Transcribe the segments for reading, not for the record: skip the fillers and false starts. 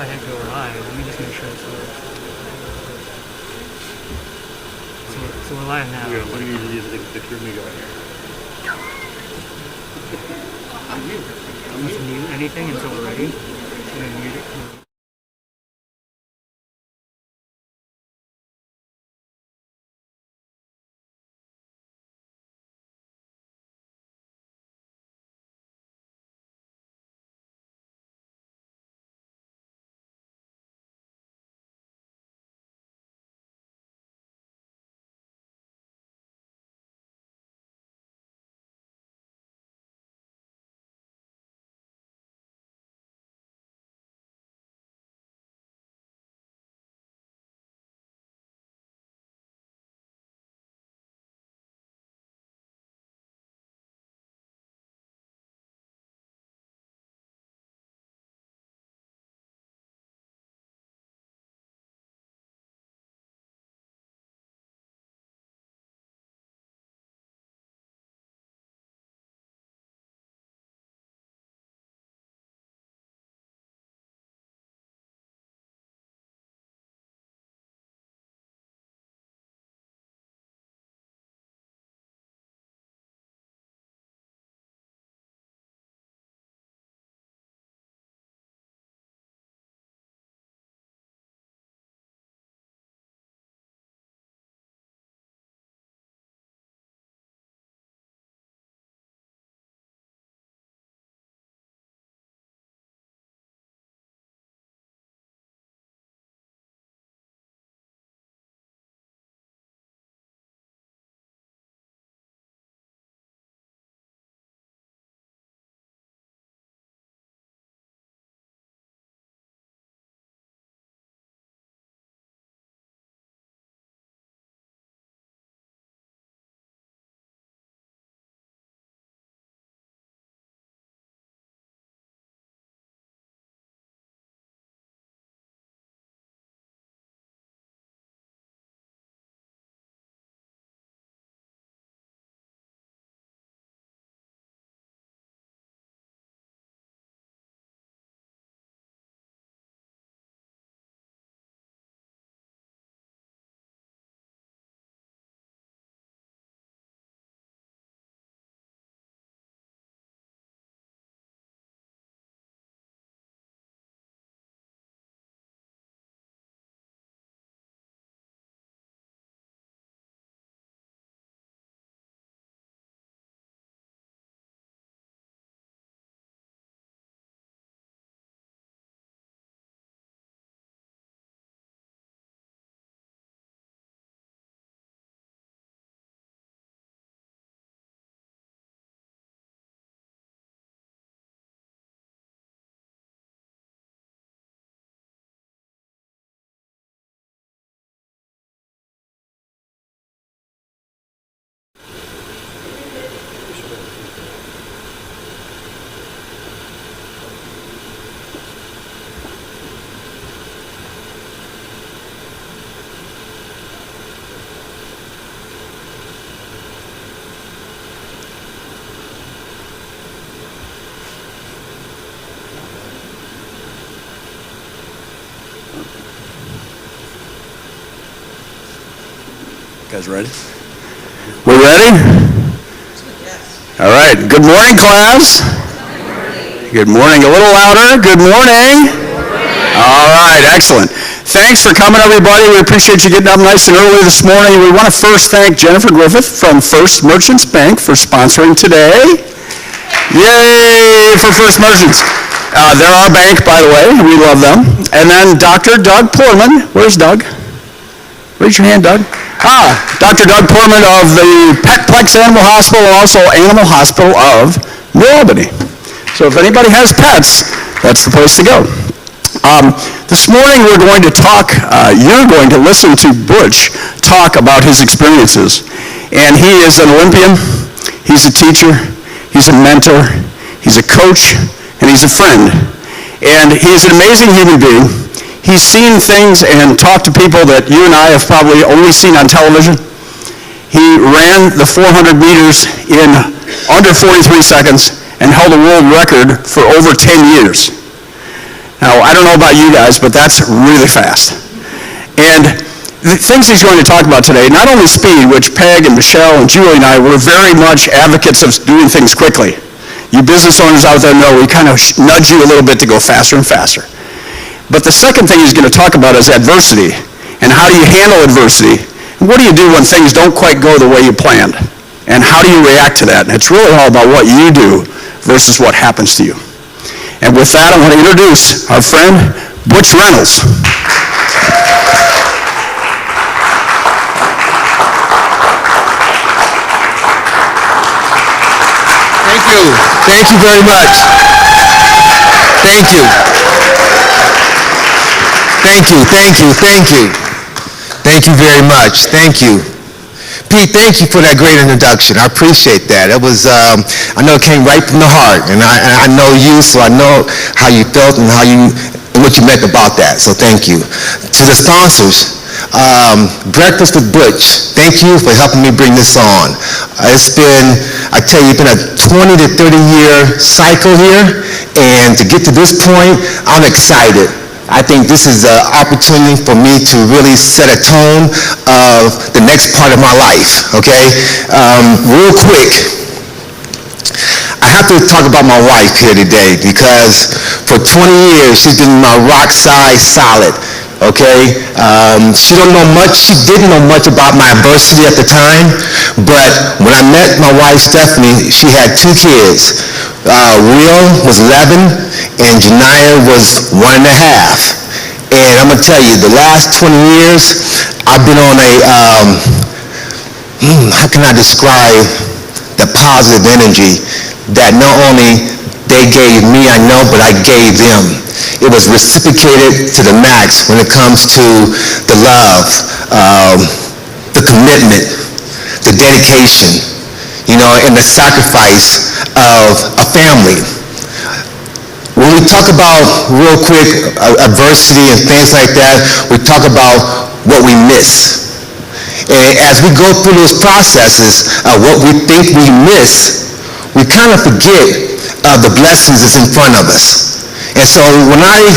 I hit go live, let me just make sure it's live. So we're live now. Yeah, what do you usually use the picture of me going here? Let's mute anything until we're ready. And then mute it. Guys ready? We ready? Yes. All right. Good morning, class. Good morning. A little louder. Good morning. All right. Excellent. Thanks for coming, everybody. We appreciate you getting up nice and early this morning. We want to first thank Jennifer Griffith from First Merchants Bank for sponsoring today. Yay for First Merchants. They're our bank, by the way. We love them. And then Dr. Doug Poorman. Where's Doug? Raise your hand, Doug. Dr. Doug Poorman of the Petplex Animal Hospital and also Animal Hospital of New Albany. So if anybody has pets, that's the place to go. This morning we're going to talk, you're going to listen to Butch talk about his experiences. And he is an Olympian, he's a teacher, he's a mentor, he's a coach, and he's a friend. And he's an amazing human being. He's seen things and talked to people that you and I have probably only seen on television. He ran the 400 meters in under 43 seconds and held a world record for over 10 years. Now, I don't know about you guys, but that's really fast. And the things he's going to talk about today, not only speed, which Peg and Michelle and Julie and I were very much advocates of doing things quickly. You business owners out there know we kind of nudge you a little bit to go faster and faster. But the second thing he's going to talk about is adversity, and how do you handle adversity, and what do you do when things don't quite go the way you planned, and how do you react to that? And it's really all about what you do versus what happens to you. And with that, I want to introduce our friend, Butch Reynolds. Thank you. Thank you very much. Thank you. Thank you, thank you, thank you. Thank you very much. Thank you. Pete, thank you for that great introduction. I appreciate that. It was, I know it came right from the heart, and I know you, so I know how you felt and what you meant about that, so thank you. To the sponsors, Breakfast with Butch, thank you for helping me bring this on. It's been, I tell you, it's been a 20 to 30 year cycle here, and to get to this point, I'm excited. I think this is an opportunity for me to really set a tone of the next part of my life, okay? Real quick, I have to talk about my wife here today because for 20 years, she's been my rock solid. Okay, she didn't know much about my adversity at the time, but when I met my wife, Stephanie, she had 2 kids. Will was 11, and Janiyah was 1.5. And I'm gonna tell you, the last 20 years, I've been on a, how can I describe the positive energy that not only they gave me, I know, but I gave them. It was reciprocated to the max when it comes to the love, the commitment, the dedication, and the sacrifice of a family. When we talk about, real quick, adversity and things like that, we talk about what we miss. And as we go through those processes of what we think we miss, we kind of forget the blessings that's in front of us. And so when I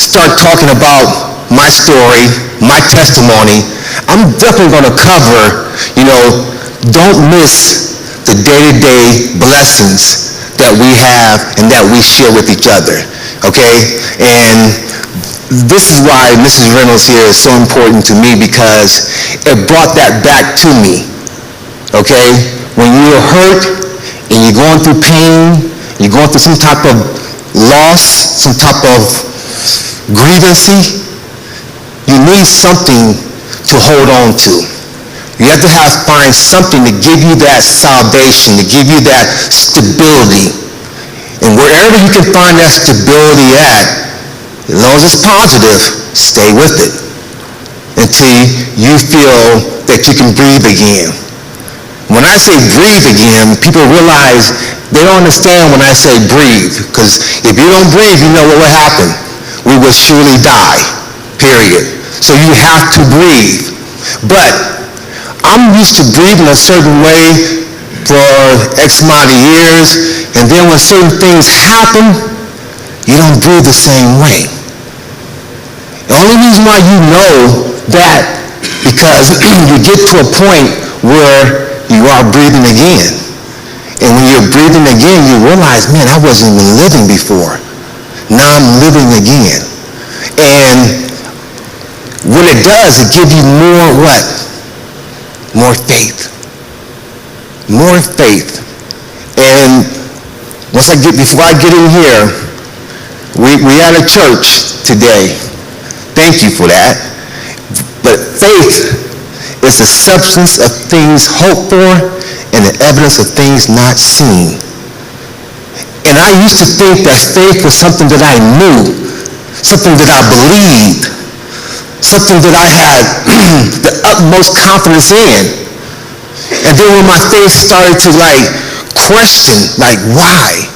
start talking about my story, my testimony, I'm definitely going to cover, don't miss the day-to-day blessings that we have and that we share with each other, okay? And this is why Mrs. Reynolds here is so important to me, because it brought that back to me, okay? When you're hurt and you're going through pain, you're going through some type of loss, some type of grievancy, you need something to hold on to. You have to find something to give you that salvation, to give you that stability. And wherever you can find that stability at, as long as it's positive, stay with it until you feel that you can breathe again. When I say breathe again, people realize they don't understand when I say breathe, because if you don't breathe, you know what will happen. We will surely die, period. So you have to breathe. But I'm used to breathing a certain way for X amount of years, and then when certain things happen, you don't breathe the same way. The only reason why you know that, because you get to a point where you are breathing again. And when you're breathing again, you realize, man, I wasn't even living before. Now I'm living again. And what it does, it gives you more what? More faith. More faith. And before I get in here, we at a church today. Thank you for that. But faith is the substance of things hoped for and the evidence of things not seen. And I used to think that faith was something that I knew, something that I believed, something that I had the utmost confidence in. And then when my faith started to question, why?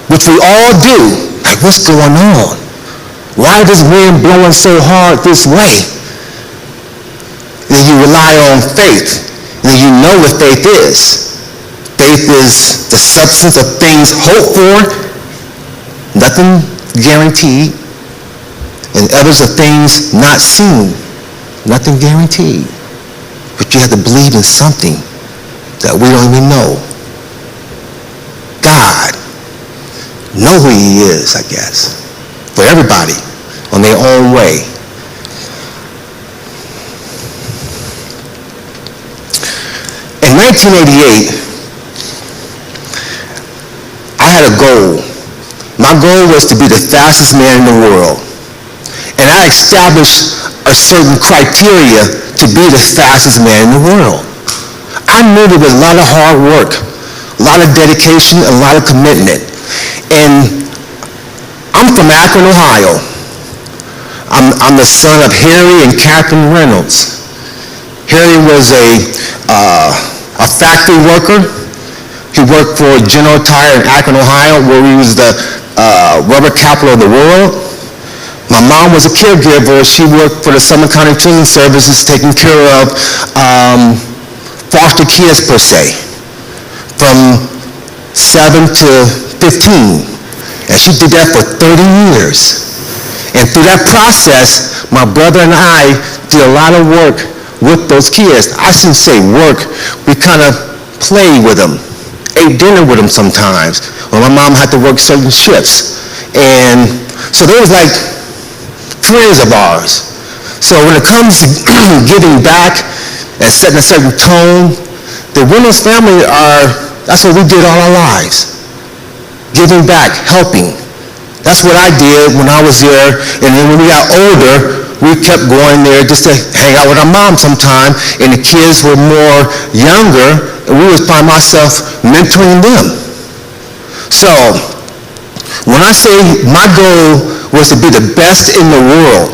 Which we all do. What's going on? Why is this wind blowing so hard this way? Then you rely on faith. And then you know what faith is. Faith is the substance of things hoped for, nothing guaranteed, and others are things not seen, nothing guaranteed. But you have to believe in something that we don't even know. God, know who he is, I guess, for everybody on their own way. In 1988, I had a goal. My goal was to be the fastest man in the world. And I established a certain criteria to be the fastest man in the world. I knew there was a lot of hard work, a lot of dedication, a lot of commitment. And I'm from Akron, Ohio. I'm the son of Harry and Catherine Reynolds. Harry was a factory worker. He worked for General Tire in Akron, Ohio, where he was the rubber capital of the world. My mom was a caregiver. She worked for the Summit County Children's Services, taking care of foster kids, per se, from 7 to 15. And she did that for 30 years. And through that process, my brother and I did a lot of work with those kids. I shouldn't say work. We kind of played with them, ate dinner with them sometimes, when my mom had to work certain shifts. And so they was like friends of ours. So when it comes to giving back and setting a certain tone, the Reynolds family that's what we did all our lives. Giving back, helping. That's what I did when I was there. And then when we got older, we kept going there just to hang out with our mom sometime, and the kids were more younger, and we would find myself mentoring them. So when I say my goal was to be the best in the world,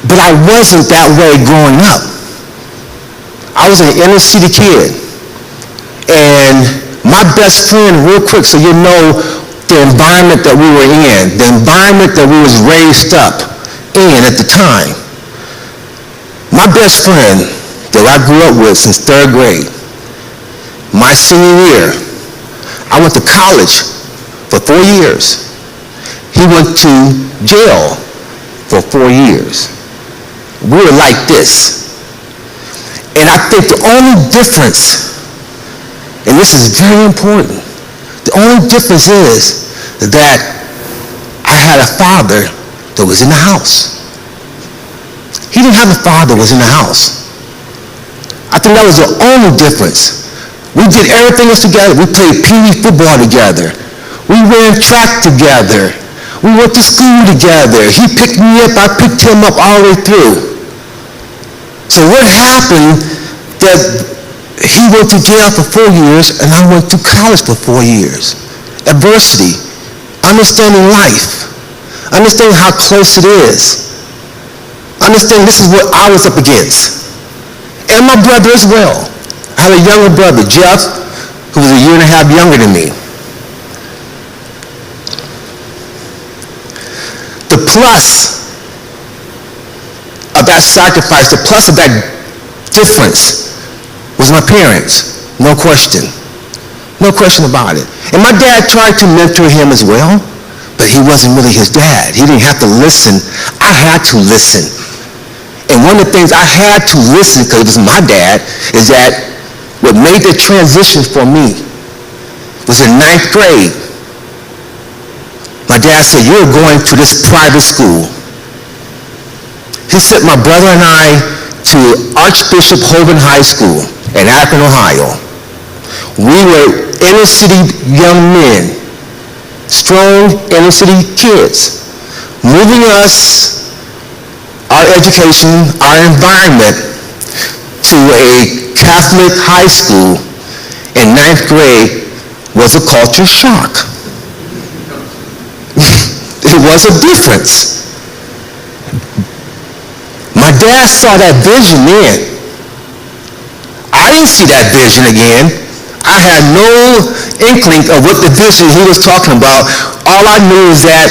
but I wasn't that way growing up. I was an inner city kid, and my best friend, real quick, so you know the environment that we were in, the environment that we was raised up in at the time. My best friend that I grew up with since 3rd grade, my senior year, I went to college for 4 years. He went to jail for 4 years. We were like this. And I think the only difference, and this is very important, the only difference is that I had a father that was in the house. He didn't have a father that was in the house. I think that was the only difference. We did everything else together. We played pee-wee football together. We ran track together. We went to school together. He picked me up, I picked him up all the way through. So what happened that he went to jail for 4 years and I went to college for 4 years. Adversity, understanding life, understanding how close it is, understanding this is what I was up against. And my brother as well. I had a younger brother, Jeff, who was 1.5 years younger than me. The plus of that sacrifice, the plus of that difference was my parents, no question. No question about it. And my dad tried to mentor him as well, but he wasn't really his dad. He didn't have to listen. I had to listen. And one of the things I had to listen, because it was my dad, is that what made the transition for me was in 9th grade. My dad said, "You're going to this private school." He sent my brother and I to Archbishop Hovind High School in Akron, Ohio. We were inner city young men, strong inner city kids, moving us, our education, our environment, to a Catholic high school in 9th grade was a culture shock. It was a difference. My dad saw that vision then. I didn't see that vision again. I had no inkling of what the vision he was talking about. All I knew is that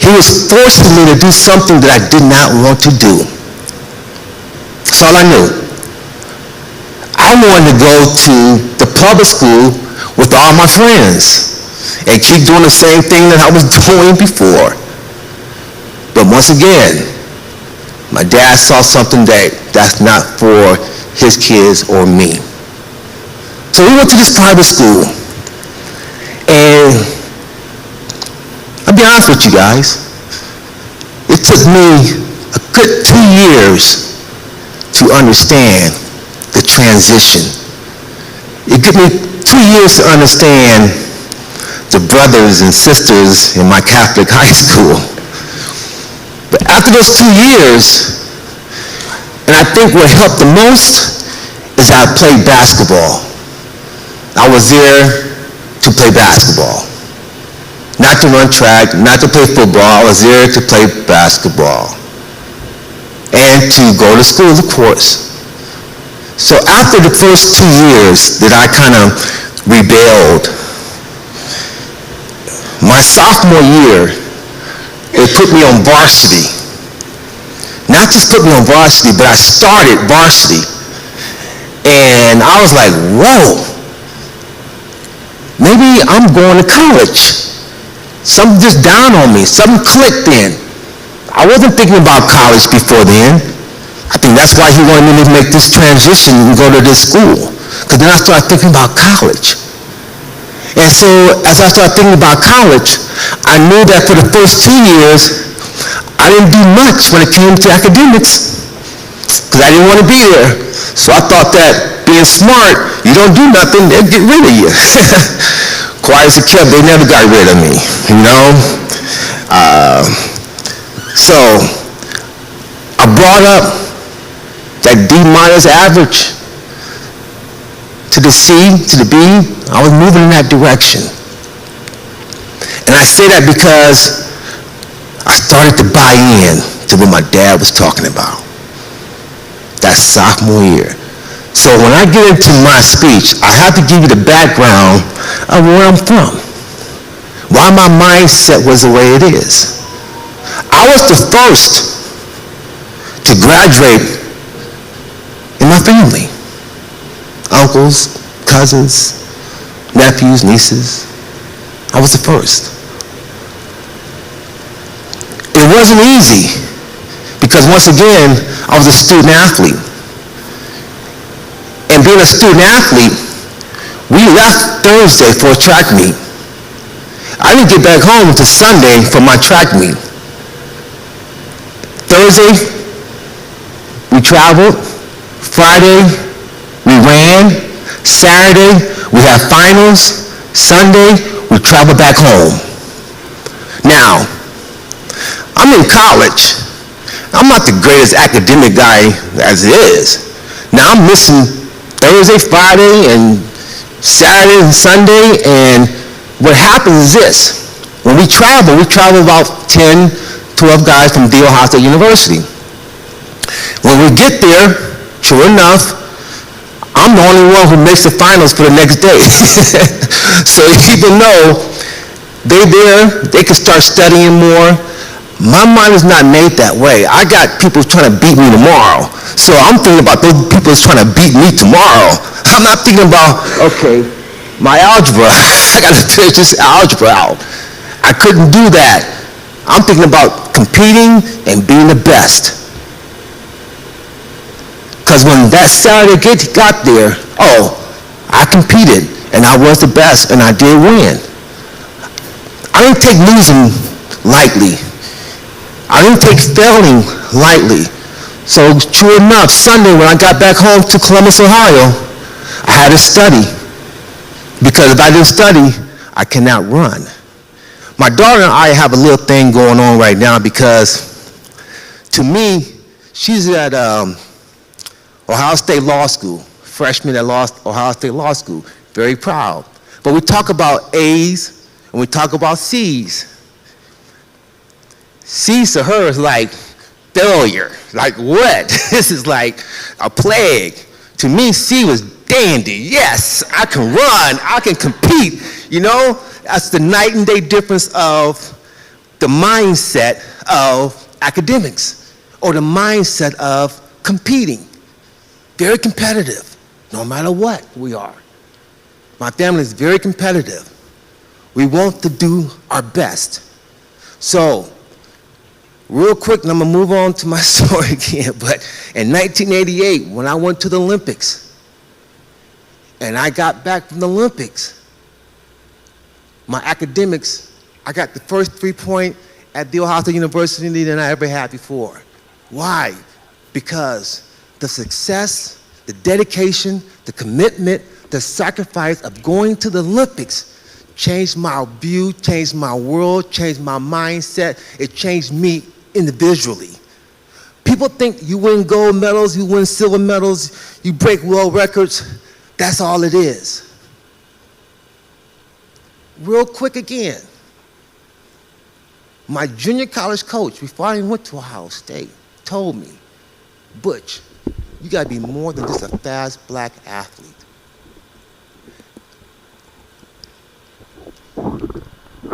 he was forcing me to do something that I did not want to do. That's all I knew. I wanted to go to the public school with all my friends and keep doing the same thing that I was doing before. But once again, my dad saw something that's not for his kids or me. So we went to this private school, and I'll be honest with you guys, it took me a good 2 years to understand the transition. It took me 2 years to understand the brothers and sisters in my Catholic high school. But after those 2 years, and I think what helped the most is I played basketball. I was there to play basketball. Not to run track, not to play football. I was there to play basketball. And to go to school, of course. So after the first 2 years that I kind of rebelled, my sophomore year, it put me on varsity. Not just put me on varsity, but I started varsity. And I was like, whoa, maybe I'm going to college. Something just dawned on me. Something clicked in. I wasn't thinking about college before then. I think that's why he wanted me to make this transition and go to this school. Because then I started thinking about college. And so as I started thinking about college, I knew that for the first 2 years, I didn't do much when it came to academics. Because I didn't want to be there. So I thought that being smart, you don't do nothing, they'll get rid of you. Quiet as a kept, they never got rid of me, you know? So I brought up that D- average to the C, to the B. I was moving in that direction. And I say that because I started to buy in to what my dad was talking about. That sophomore year. So when I get into my speech, I have to give you the background of where I'm from. Why my mindset was the way it is. I was the first to graduate in my family. Uncles, cousins, nephews, nieces. I was the first. It wasn't easy because once again, I was a student athlete. And being a student athlete, we left Thursday for a track meet. I didn't get back home until Sunday for my track meet. Thursday, we traveled. Friday, we ran. Saturday, we had finals. Sunday, we traveled back home. Now, I'm in college. I'm not the greatest academic guy as it is. Now, I'm missing Thursday, Friday, and Saturday and Sunday, and what happens is this. When we travel about 10, 12 guys from The Ohio State University. When we get there, sure enough, I'm the only one who makes the finals for the next day. So people know they're there, they can start studying more. My mind is not made that way. I got people trying to beat me tomorrow. So I'm thinking about those people that's trying to beat me tomorrow. I'm not thinking about, okay, my algebra. I got to finish this algebra out. I couldn't do that. I'm thinking about competing and being the best. Because when that Saturday got there, I competed and I was the best and I did win. I didn't take losing lightly. I didn't take failing lightly. So true enough, Sunday when I got back home to Columbus, Ohio, I had to study. Because if I didn't study, I cannot run. My daughter and I have a little thing going on right now because to me, she's at Ohio State Law School, freshman at Ohio State Law School, very proud. But we talk about A's and we talk about C's. C's to her is like failure. Like what? This is like a plague. To me, C was dandy. Yes, I can run, I can compete. You know, that's the night and day difference of the mindset of academics or the mindset of competing. Very competitive, no matter what we are. My family is very competitive. We want to do our best. So, real quick, and I'm gonna move on to my story again, but in 1988, when I went to the Olympics, and I got back from the Olympics, my academics, I got the first 3-point at the Ohio State University than I ever had before. Why? Because the success, the dedication, the commitment, the sacrifice of going to the Olympics changed my view, changed my world, changed my mindset. It changed me individually. People think you win gold medals, you win silver medals, you break world records. That's all it is. Real quick again, my junior college coach, before I even went to Ohio State, told me, Butch, you gotta be more than just a fast black athlete.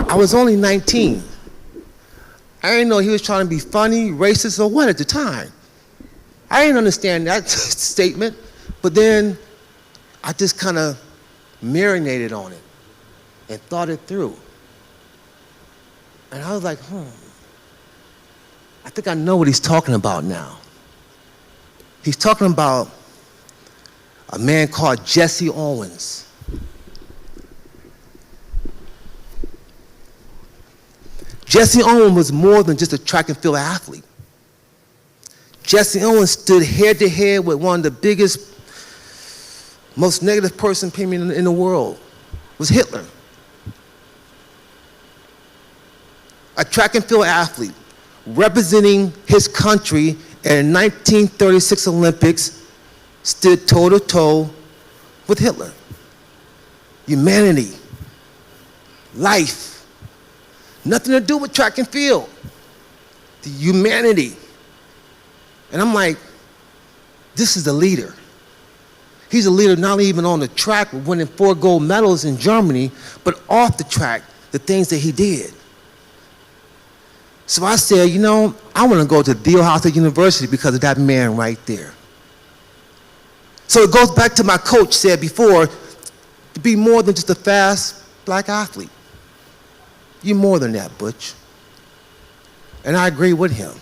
I was only 19. I didn't know he was trying to be funny, racist, or what at the time. I didn't understand that statement, but then I just kind of marinated on it and thought it through. And I was like, I think I know what he's talking about now. He's talking about a man called Jesse Owens. Jesse Owens was more than just a track and field athlete. Jesse Owens stood head to head with one of the biggest, most negative person in the world, was Hitler. A track and field athlete representing his country in the 1936 Olympics stood toe to toe with Hitler. Humanity, life, nothing to do with track and field. The humanity. And I'm like, this is a leader. He's a leader not even on the track, winning 4 gold medals in Germany, but off the track, the things that he did. So I said, you know, I want to go to the Ohio State University because of that man right there. So it goes back to my coach said before, to be more than just a fast black athlete. You're more than that, Butch. And I agree with him.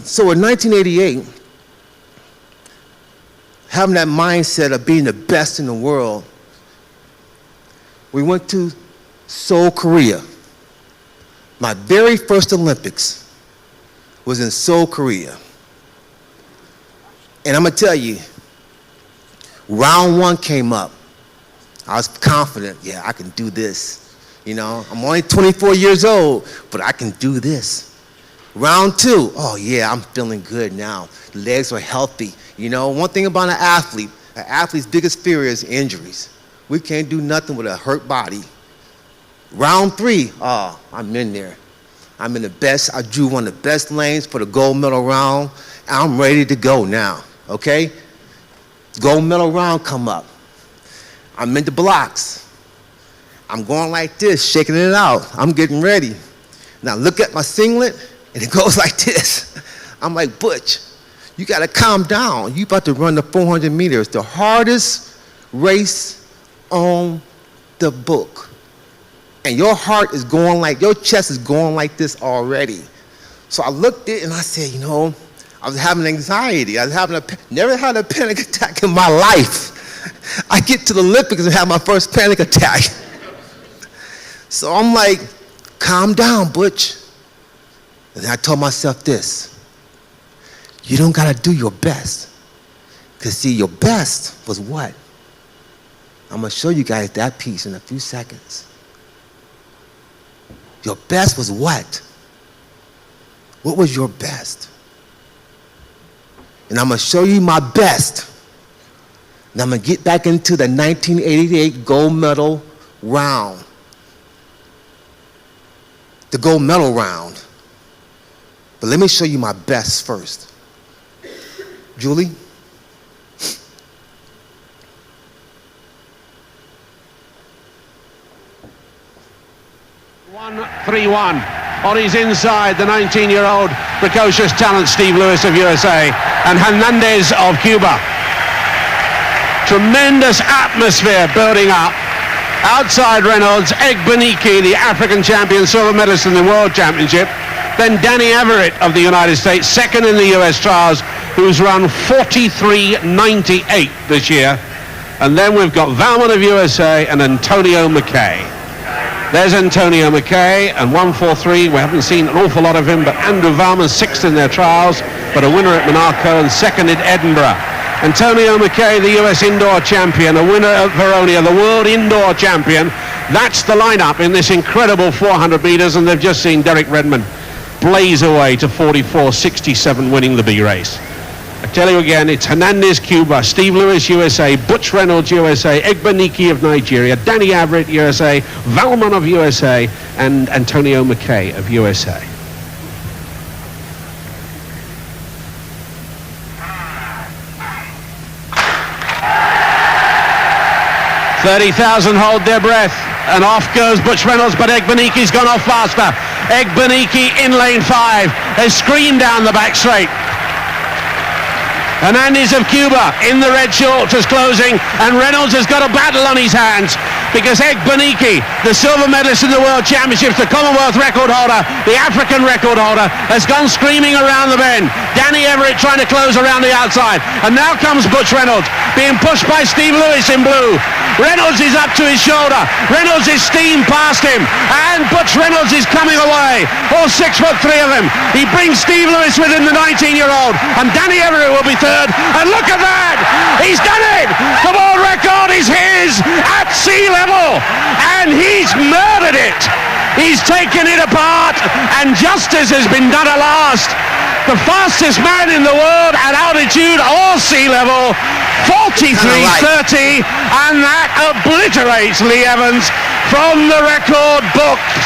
So in 1988, having that mindset of being the best in the world, we went to Seoul, Korea. My very first Olympics was in Seoul, Korea. And I'm gonna tell you, round 1 came up. I was confident, yeah, I can do this. You know, I'm only 24 years old, but I can do this. Round 2, oh yeah, I'm feeling good now. The legs are healthy. You know, one thing about an athlete's biggest fear is injuries. We can't do nothing with a hurt body. Round 3, oh, I'm in there. I'm in the best, I drew one of the best lanes for the gold medal round. I'm ready to go now, okay? Gold medal round come up. I'm in the blocks. I'm going like this, shaking it out. I'm getting ready. Now look at my singlet, and it goes like this. I'm like, Butch, you gotta calm down. You about to run the 400 meters, the hardest race on the book. And your heart is going like, your chest is going like this already. So I looked at it and I said, you know, I was having anxiety. I was having never had a panic attack in my life. I get to the Olympics and have my first panic attack. So I'm like, calm down, Butch. And then I told myself this, you don't gotta do your best. Because see, your best was what? I'm gonna show you guys that piece in a few seconds. Your best was what? What was your best? And I'm gonna show you my best. And I'm gonna get back into the 1988 gold medal round. The gold medal round. But let me show you my best first. Julie? 1-3-1. on his inside, the 19-year-old precocious talent Steve Lewis of USA and Hernandez of Cuba. Tremendous atmosphere building up. Outside Reynolds, Egbenike, the African champion, silver medalist in the World Championship. Then Danny Everett of the United States, second in the US trials, who's run 43.98 this year. And then we've got Valmont of USA and Antonio McKay. There's Antonio McKay and 143. We haven't seen an awful lot of him, but Andrew Valmont, sixth in their trials, but a winner at Monaco and second in Edinburgh. Antonio McKay, the US indoor champion, a winner at Verona, the world indoor champion. That's the lineup in this incredible 400 meters, and they've just seen Derek Redmond blaze away to 44.67, winning the B race. I tell you again, it's Hernandez, Cuba, Steve Lewis, USA, Butch Reynolds, USA, Egbenike of Nigeria, Danny Everett, USA, Valmont of USA, and Antonio McKay of USA. 30,000 hold their breath, and off goes Butch Reynolds, but Egbenike's gone off faster. Egbenike in lane 5 has screamed down the back straight. Hernandez of Cuba in the red shorts is closing, and Reynolds has got a battle on his hands because Egbenike, the silver medalist in the World Championships, the Commonwealth record holder, the African record holder, has gone screaming around the bend. Danny Everett trying to close around the outside, and now comes Butch Reynolds being pushed by Steve Lewis in blue. Reynolds is up to his shoulder. Reynolds is steamed past him, and Butch Reynolds is coming away. All 6'3" of him. He brings Steve Lewis with him, the 19-year-old, and Danny Everett will be third. And look at that! He's done it! The world record is his at sea level, and he's murdered it. He's taken it apart, and justice has been done at last. The fastest man in the world at altitude or sea level, 43.30, and that obliterates Lee Evans from the record books.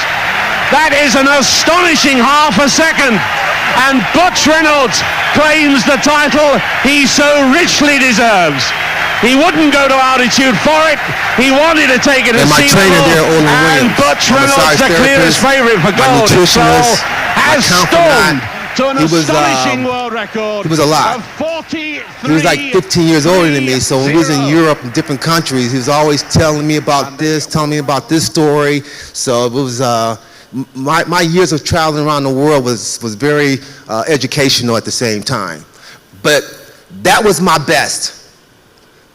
That is an astonishing half a second, and Butch Reynolds claims the title he so richly deserves. He wouldn't go to altitude for it. He wanted to take it at sea level, and Butch Reynolds, the clearest favorite for gold, has stormed to an astonishing world record. He was a lot. Of 43. He was like 15 years older than me, so when we was in Europe in different countries, he was always telling me about this, telling me about this story. So it was my years of traveling around the world was very educational at the same time. But that was my best.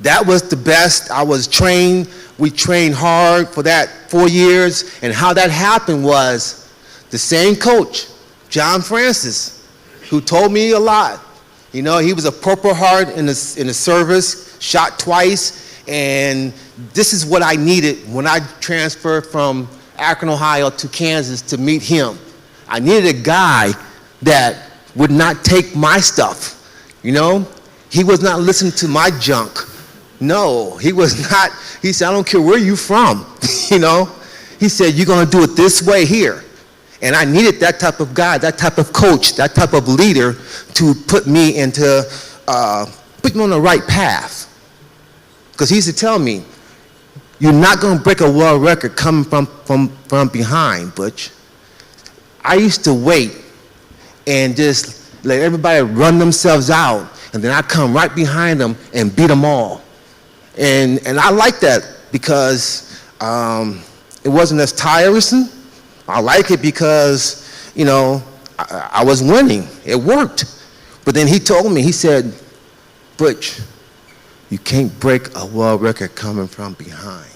That was the best. I was trained. We trained hard for that 4 years. And how that happened was the same coach, John Francis, who told me a lot. You know, he was a Purple Heart in the service, shot twice. And this is what I needed when I transferred from Akron, Ohio to Kansas to meet him. I needed a guy that would not take my stuff. You know, he was not listening to my junk. No, he was not. He said, I don't care where you from, you know. He said, you're going to do it this way here. And I needed that type of guy, that type of coach, that type of leader to put me on the right path. Because he used to tell me, you're not going to break a world record coming from behind, Butch. I used to wait and just let everybody run themselves out, and then I come right behind them and beat them all. And I like that because it wasn't as tiresome. I like it because, you know, I was winning. It worked. But then he told me, he said, Butch, you can't break a world record coming from behind.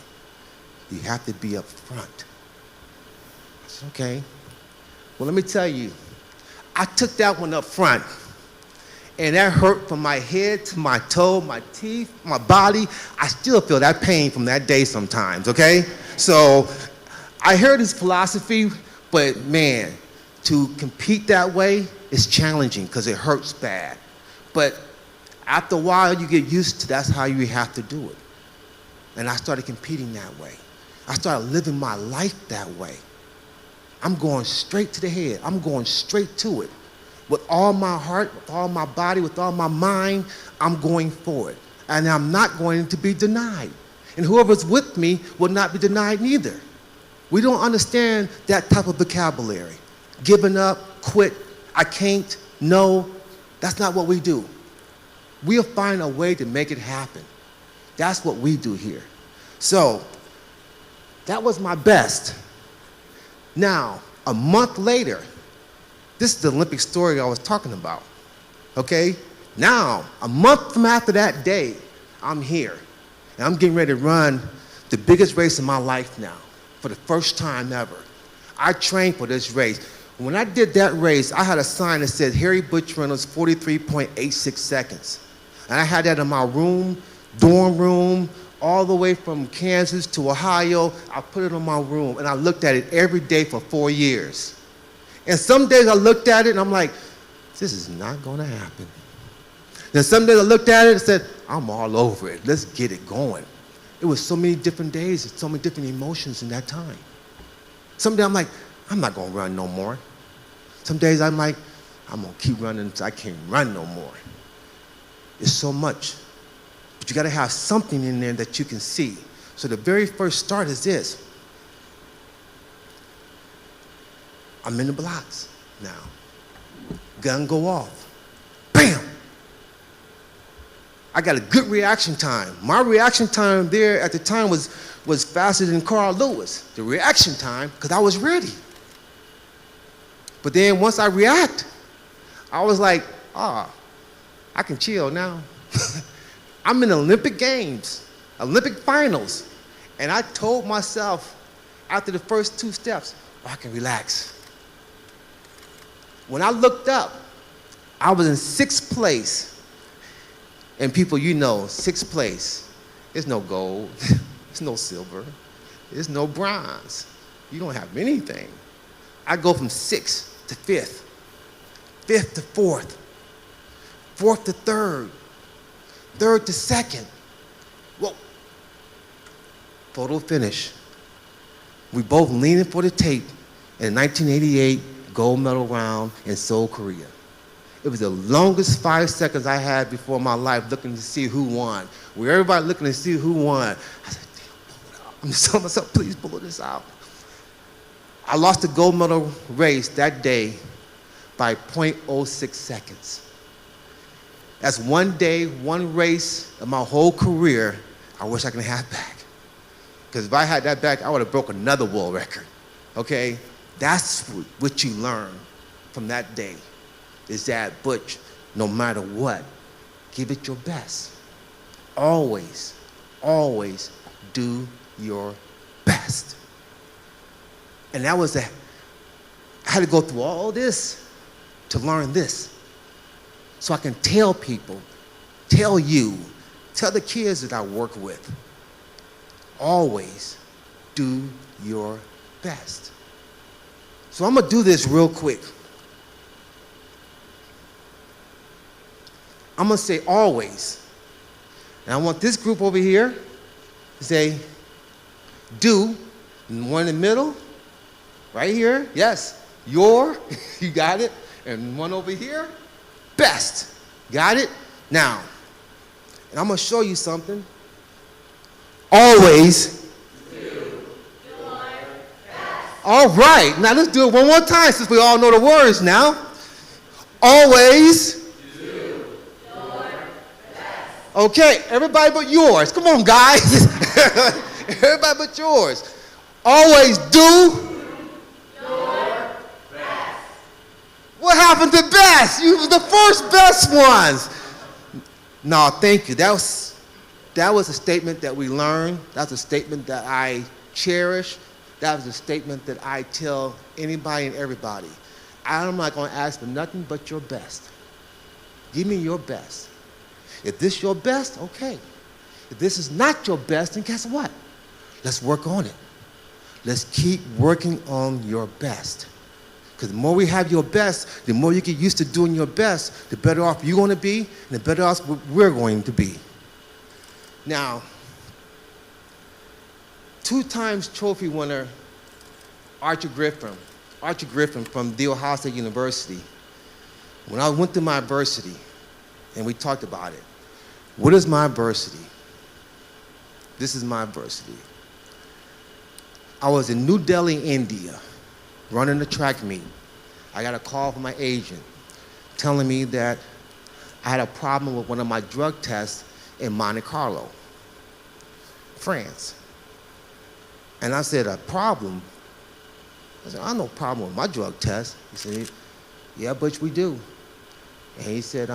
You have to be up front. I said, okay. Well, let me tell you, I took that one up front, and that hurt from my head to my toe, my teeth, my body. I still feel that pain from that day sometimes, okay? So I heard his philosophy, but man, to compete that way is challenging because it hurts bad. But after a while, you get used to that's how you have to do it. And I started competing that way. I started living my life that way. I'm going straight to the head. I'm going straight to it. With all my heart, with all my body, with all my mind, I'm going for it. And I'm not going to be denied. And whoever's with me will not be denied neither. We don't understand that type of vocabulary. giving up, quit, I can't, no. That's not what we do. We'll find a way to make it happen. That's what we do here. So, that was my best. Now, a month later, this is the Olympic story I was talking about, okay? Now, a month from after that day, I'm here, and I'm getting ready to run the biggest race of my life now, for the first time ever. I trained for this race. When I did that race, I had a sign that said, Harry Butch Reynolds, 43.86 seconds. And I had that in my room, dorm room, all the way from Kansas to Ohio. I put it on my room, and I looked at it every day for 4 years. And some days I looked at it, and I'm like, this is not going to happen. Then some days I looked at it and said, I'm all over it. Let's get it going. It was so many different days, so many different emotions in that time. Some days I'm like, I'm not going to run no more. Some days I'm like, I'm going to keep running until I can't run no more. It's so much. But you got to have something in there that you can see. So the very first start is this. I'm in the blocks now. Gun go off. Bam! I got a good reaction time. My reaction time there at the time was faster than Carl Lewis. The reaction time, because I was ready. But then once I react, I was like, I can chill now. I'm in Olympic Games, Olympic finals. And I told myself after the first 2 steps, I can relax. When I looked up, I was in 6th place. And people, you know, 6th place, there's no gold, there's no silver, there's no bronze. You don't have anything. I go from 6th to 5th, 5th to 4th, 4th to 3rd, 3rd to 2nd. Whoa. Photo finish. We both leaning for the tape in the 1988 gold medal round in Seoul, Korea. It was the longest 5 seconds I had before my life looking to see who won. Where everybody looking to see who won. I said, damn, pull it out. I'm just telling myself, please pull this out. I lost the gold medal race that day by 0.06 seconds. That's one day, one race of my whole career I wish I could have back. Because if I had that back, I would have broke another world record, okay? That's what you learn from that day, is that, Butch, no matter what, give it your best. Always, always do your best. And that was I had to go through all this to learn this. So I can tell people, tell you, tell the kids that I work with, always do your best. So I'm gonna do this real quick. I'm gonna say always. And I want this group over here to say do, and one in the middle, right here, yes, your, you got it, and one over here, best, got it? Now, and I'm gonna show you something. Always do your best. All right, now let's do it one more time since we all know the words now. Always do your best. Okay, everybody but yours. Come on, guys. Everybody but yours. Always do your best. What happened to best? You were the first best ones. No, thank you. That was a statement that we learned. That's a statement that I cherish. That was a statement that I tell anybody and everybody. I'm not going to ask for nothing but your best. Give me your best. If this is your best, okay. If this is not your best, then guess what? Let's work on it. Let's keep working on your best. Because the more we have your best, the more you get used to doing your best, the better off you're going to be, and the better off we're going to be. Now, 2 times trophy winner, Archie Griffin from The Ohio State University. When I went to my adversity, and we talked about it, what is my adversity? This is my adversity. I was in New Delhi, India, running a track meet. I got a call from my agent telling me that I had a problem with one of my drug tests in Monte Carlo, France. And I said, a problem? I said, I have no problem with my drug test. He said, yeah, Butch, we do. And he said,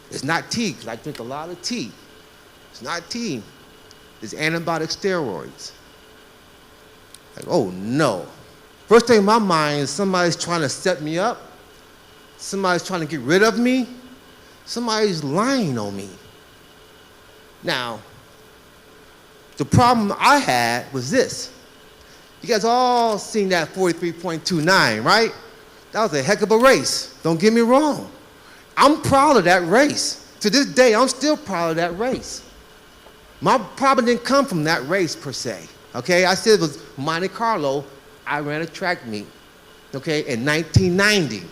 it's not tea, because I drink a lot of tea. It's not tea. It's antibiotic steroids. Like, oh no. First thing in my mind is somebody's trying to set me up. Somebody's trying to get rid of me. Somebody's lying on me. Now, the problem I had was this. You guys all seen that 43.29, right? That was a heck of a race. Don't get me wrong. I'm proud of that race. To this day, I'm still proud of that race. My problem didn't come from that race per se. Okay, I said it was Monte Carlo. I ran a track meet, okay, in 1990.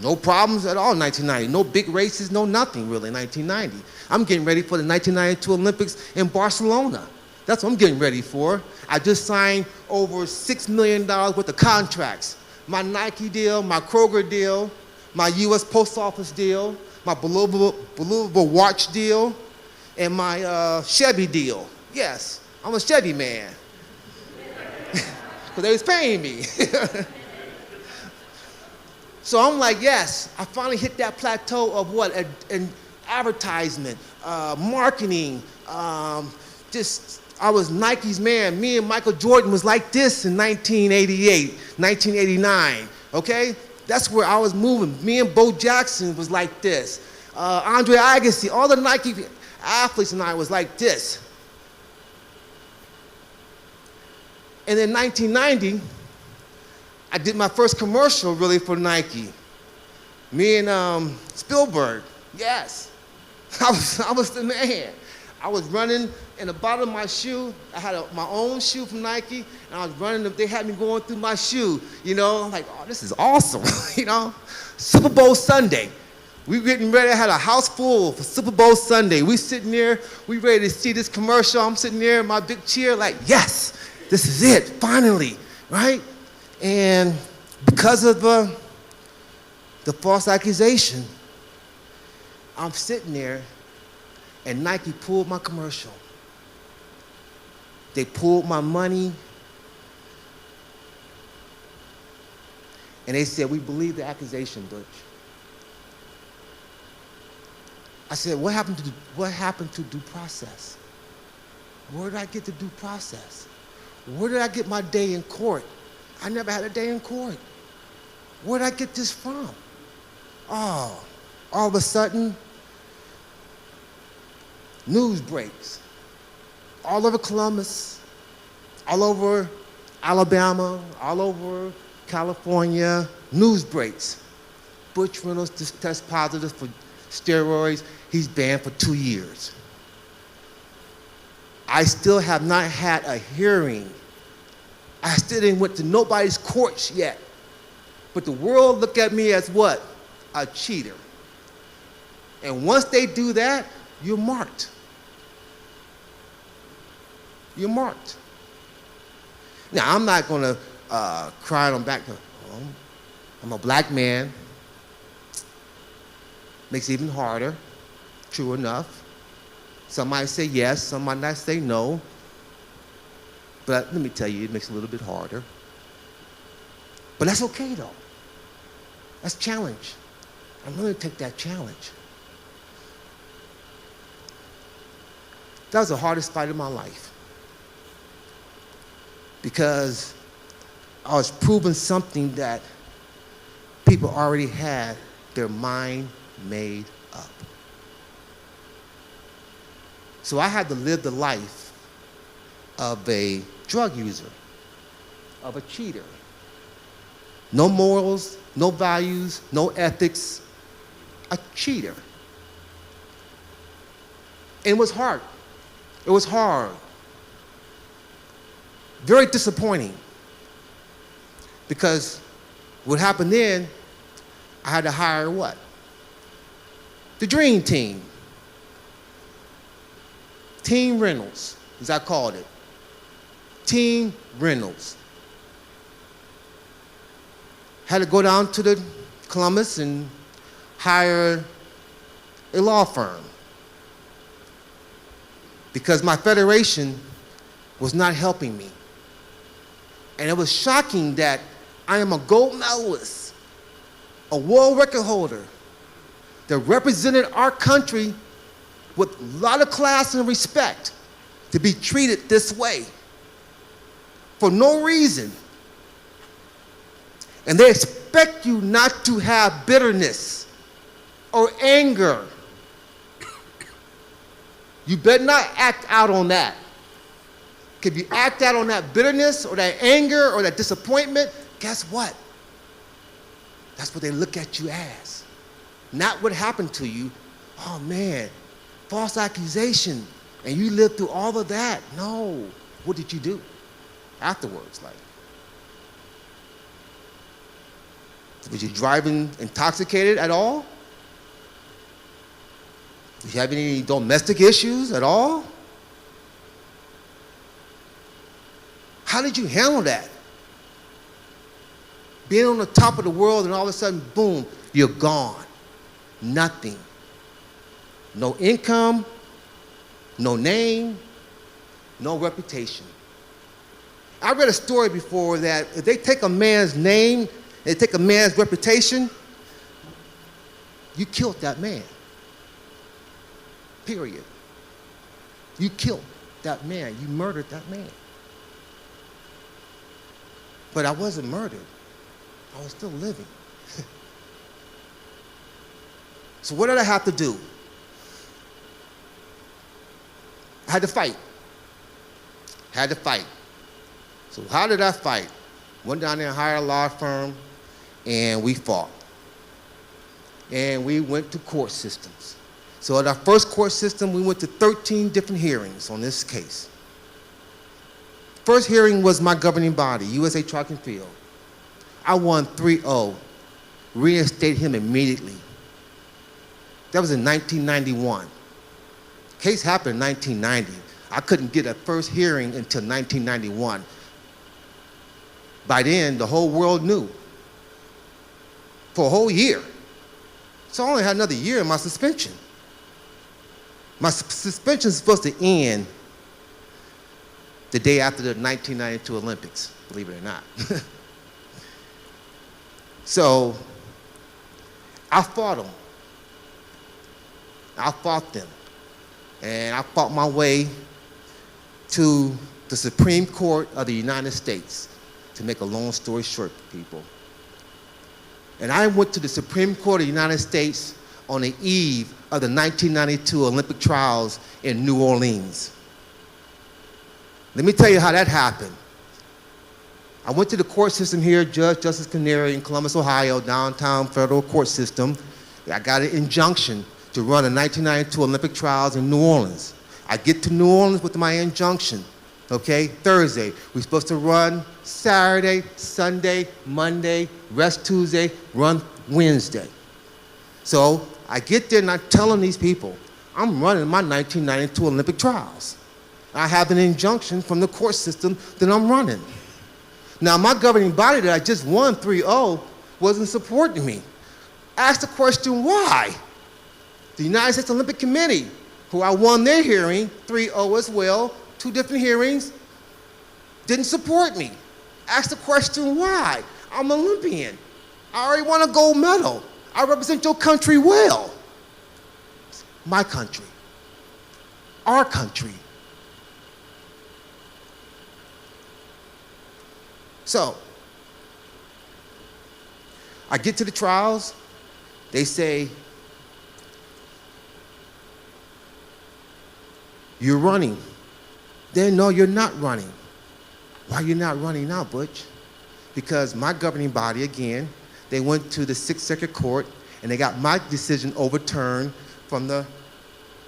No problems at all in 1990. No big races, no nothing really in 1990. I'm getting ready for the 1992 Olympics in Barcelona. That's what I'm getting ready for. I just signed over $6 million worth of contracts. My Nike deal, my Kroger deal, my U.S. Post Office deal, my believable watch deal, and my Chevy deal. Yes, I'm a Chevy man. Because they was paying me. So I'm like, yes, I finally hit that plateau of what? An advertisement, marketing, I was Nike's man. Me and Michael Jordan was like this in 1988, 1989, okay? That's where I was moving. Me and Bo Jackson was like this. Andre Agassi, all the Nike athletes and I was like this. And in 1990, I did my first commercial really for Nike. Me and Spielberg, yes. I was the man. I was running in the bottom of my shoe. I had my own shoe from Nike, and I was running, they had me going through my shoe, you know. I'm like, oh, this is awesome, you know. Super Bowl Sunday. We getting ready, I had a house full for Super Bowl Sunday. We sitting there, we ready to see this commercial. I'm sitting there in my big chair like, yes, this is it, finally, right? And because of the false accusation, I'm sitting there, and Nike pulled my commercial. They pulled my money, and they said, we believe the accusation, Butch. I said, what happened to due process? Where did I get the due process? Where did I get my day in court? I never had a day in court. Where did I get this from? Oh, all of a sudden, news breaks. All over Columbus, all over Alabama, all over California, news breaks. Butch Reynolds tests positive for steroids. He's banned for 2 years. I still have not had a hearing. I still didn't went to nobody's courts yet. But the world look at me as what? A cheater. And once they do that, you're marked. You're marked. Now, I'm not going to cry on back. I'm a black man. Makes it even harder. True enough. Some might say yes, some might not say no. But let me tell you, it makes it a little bit harder. But that's okay, though. That's a challenge. I'm going to take that challenge. That was the hardest fight of my life. Because I was proving something that people already had their mind made up. So I had to live the life of a drug user, of a cheater. No morals, no values, no ethics, a cheater. And it was hard. It was hard. Very disappointing. Because what happened then, I had to hire what? The dream team. Team Reynolds, as I called it. Team Reynolds. Had to go down to the Columbus and hire a law firm because my federation was not helping me. And it was shocking that I am a gold medalist, a world record holder that represented our country with a lot of class and respect, to be treated this way for no reason. And they expect you not to have bitterness or anger. You better not act out on that. If you act out on that bitterness or that anger or that disappointment, guess what? That's what they look at you as. Not what happened to you. Oh man, false accusation, and you lived through all of that. No, what did you do afterwards? Like, was you driving intoxicated at all? Did you have any domestic issues at all? How did you handle that? Being on the top of the world and all of a sudden, boom, you're gone. Nothing. No income, no name, no reputation. I read a story before that if they take a man's name, they take a man's reputation, you killed that man. Period. You killed that man. You murdered that man. But I wasn't murdered. I was still living. So what did I have to do? I had to fight. Had to fight. So how did I fight? Went down there and hired a law firm, and we fought. And we went to court systems. So at our first court system, we went to 13 different hearings on this case. First hearing was my governing body, USA Track and Field. I won 3-0, reinstated him immediately. That was in 1991. Case happened in 1990. I couldn't get a first hearing until 1991. By then, the whole world knew. For a whole year. So I only had another year in my suspension. My suspension is supposed to end the day after the 1992 Olympics, believe it or not. So I fought them. I fought them. And I fought my way to the Supreme Court of the United States, to make a long story short, people. And I went to the Supreme Court of the United States on the eve of the 1992 Olympic trials in New Orleans. Let me tell you how that happened. I went to the court system here, Judge Justice Canary in Columbus, Ohio, downtown federal court system. I got an injunction to run the 1992 Olympic trials in New Orleans. I get to New Orleans with my injunction, okay, Thursday. We're supposed to run Saturday, Sunday, Monday, rest Tuesday, run Wednesday. So I get there and I'm telling these people, I'm running my 1992 Olympic trials. I have an injunction from the court system that I'm running. Now, my governing body that I just won 3-0 wasn't supporting me. Asked the question, why? The United States Olympic Committee, who I won their hearing, 3-0 as well, 2 different hearings, didn't support me. Asked the question, why? I'm an Olympian. I already won a gold medal. I represent your country well. My country. Our country. So, I get to the trials. They say, you're running. Then, no, you're not running. Why are you not running now, Butch? Because my governing body, again, they went to the Sixth Circuit Court and they got my decision overturned from the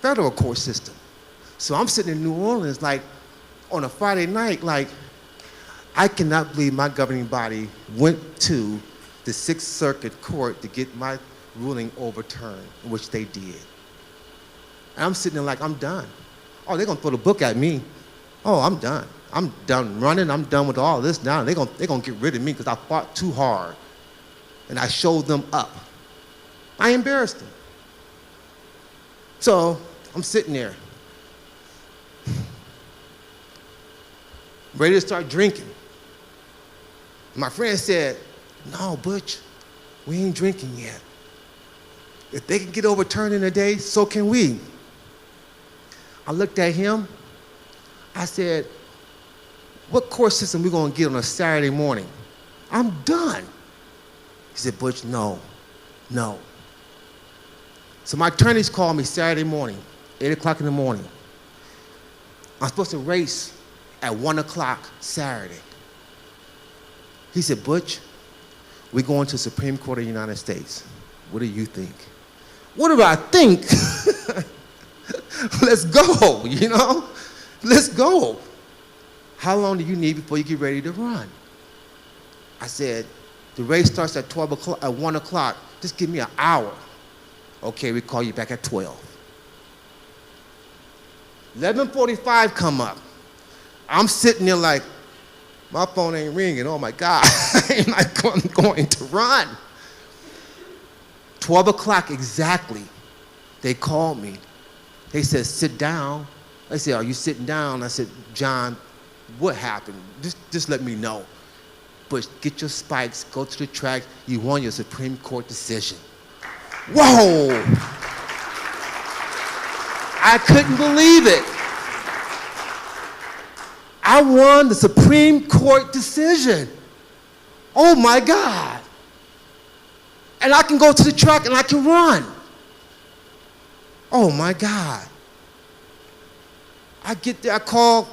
federal court system. So I'm sitting in New Orleans like on a Friday night like, I cannot believe my governing body went to the Sixth Circuit Court to get my ruling overturned, which they did. And I'm sitting there like, I'm done. Oh, they're gonna throw the book at me. Oh, I'm done. I'm done running, I'm done with all this now. They're gonna get rid of me because I fought too hard. and I showed them up. I embarrassed them. So I'm sitting there, ready to start drinking. My friend said, no, Butch, we ain't drinking yet. If they can get overturned in a day, so can we. I looked at him. I said, what court system we gonna get on a Saturday morning? I'm done. He said, Butch, no. So my attorneys called me Saturday morning, 8 o'clock in the morning. I'm supposed to race at 1 o'clock Saturday. He said, Butch, we're going to the Supreme Court of the United States. What do you think? What do I think? Let's go, you know? Let's go. How long do you need before you get ready to run? I said, the race starts at 12 o'clock, at 1 o'clock. Just give me an hour. Okay, we call you back at 12. 11:45 come up. I'm sitting there like, my phone ain't ringing. Oh my God, I'm not going to run. 12 o'clock exactly, they called me. They said, sit down. I said, are you sitting down? I said, John, what happened? Just let me know. But get your spikes, go to the track. You won your Supreme Court decision. Whoa! I couldn't believe it. I won the Supreme Court decision. Oh my God. And I can go to the track and I can run. Oh my God. I get there, I call,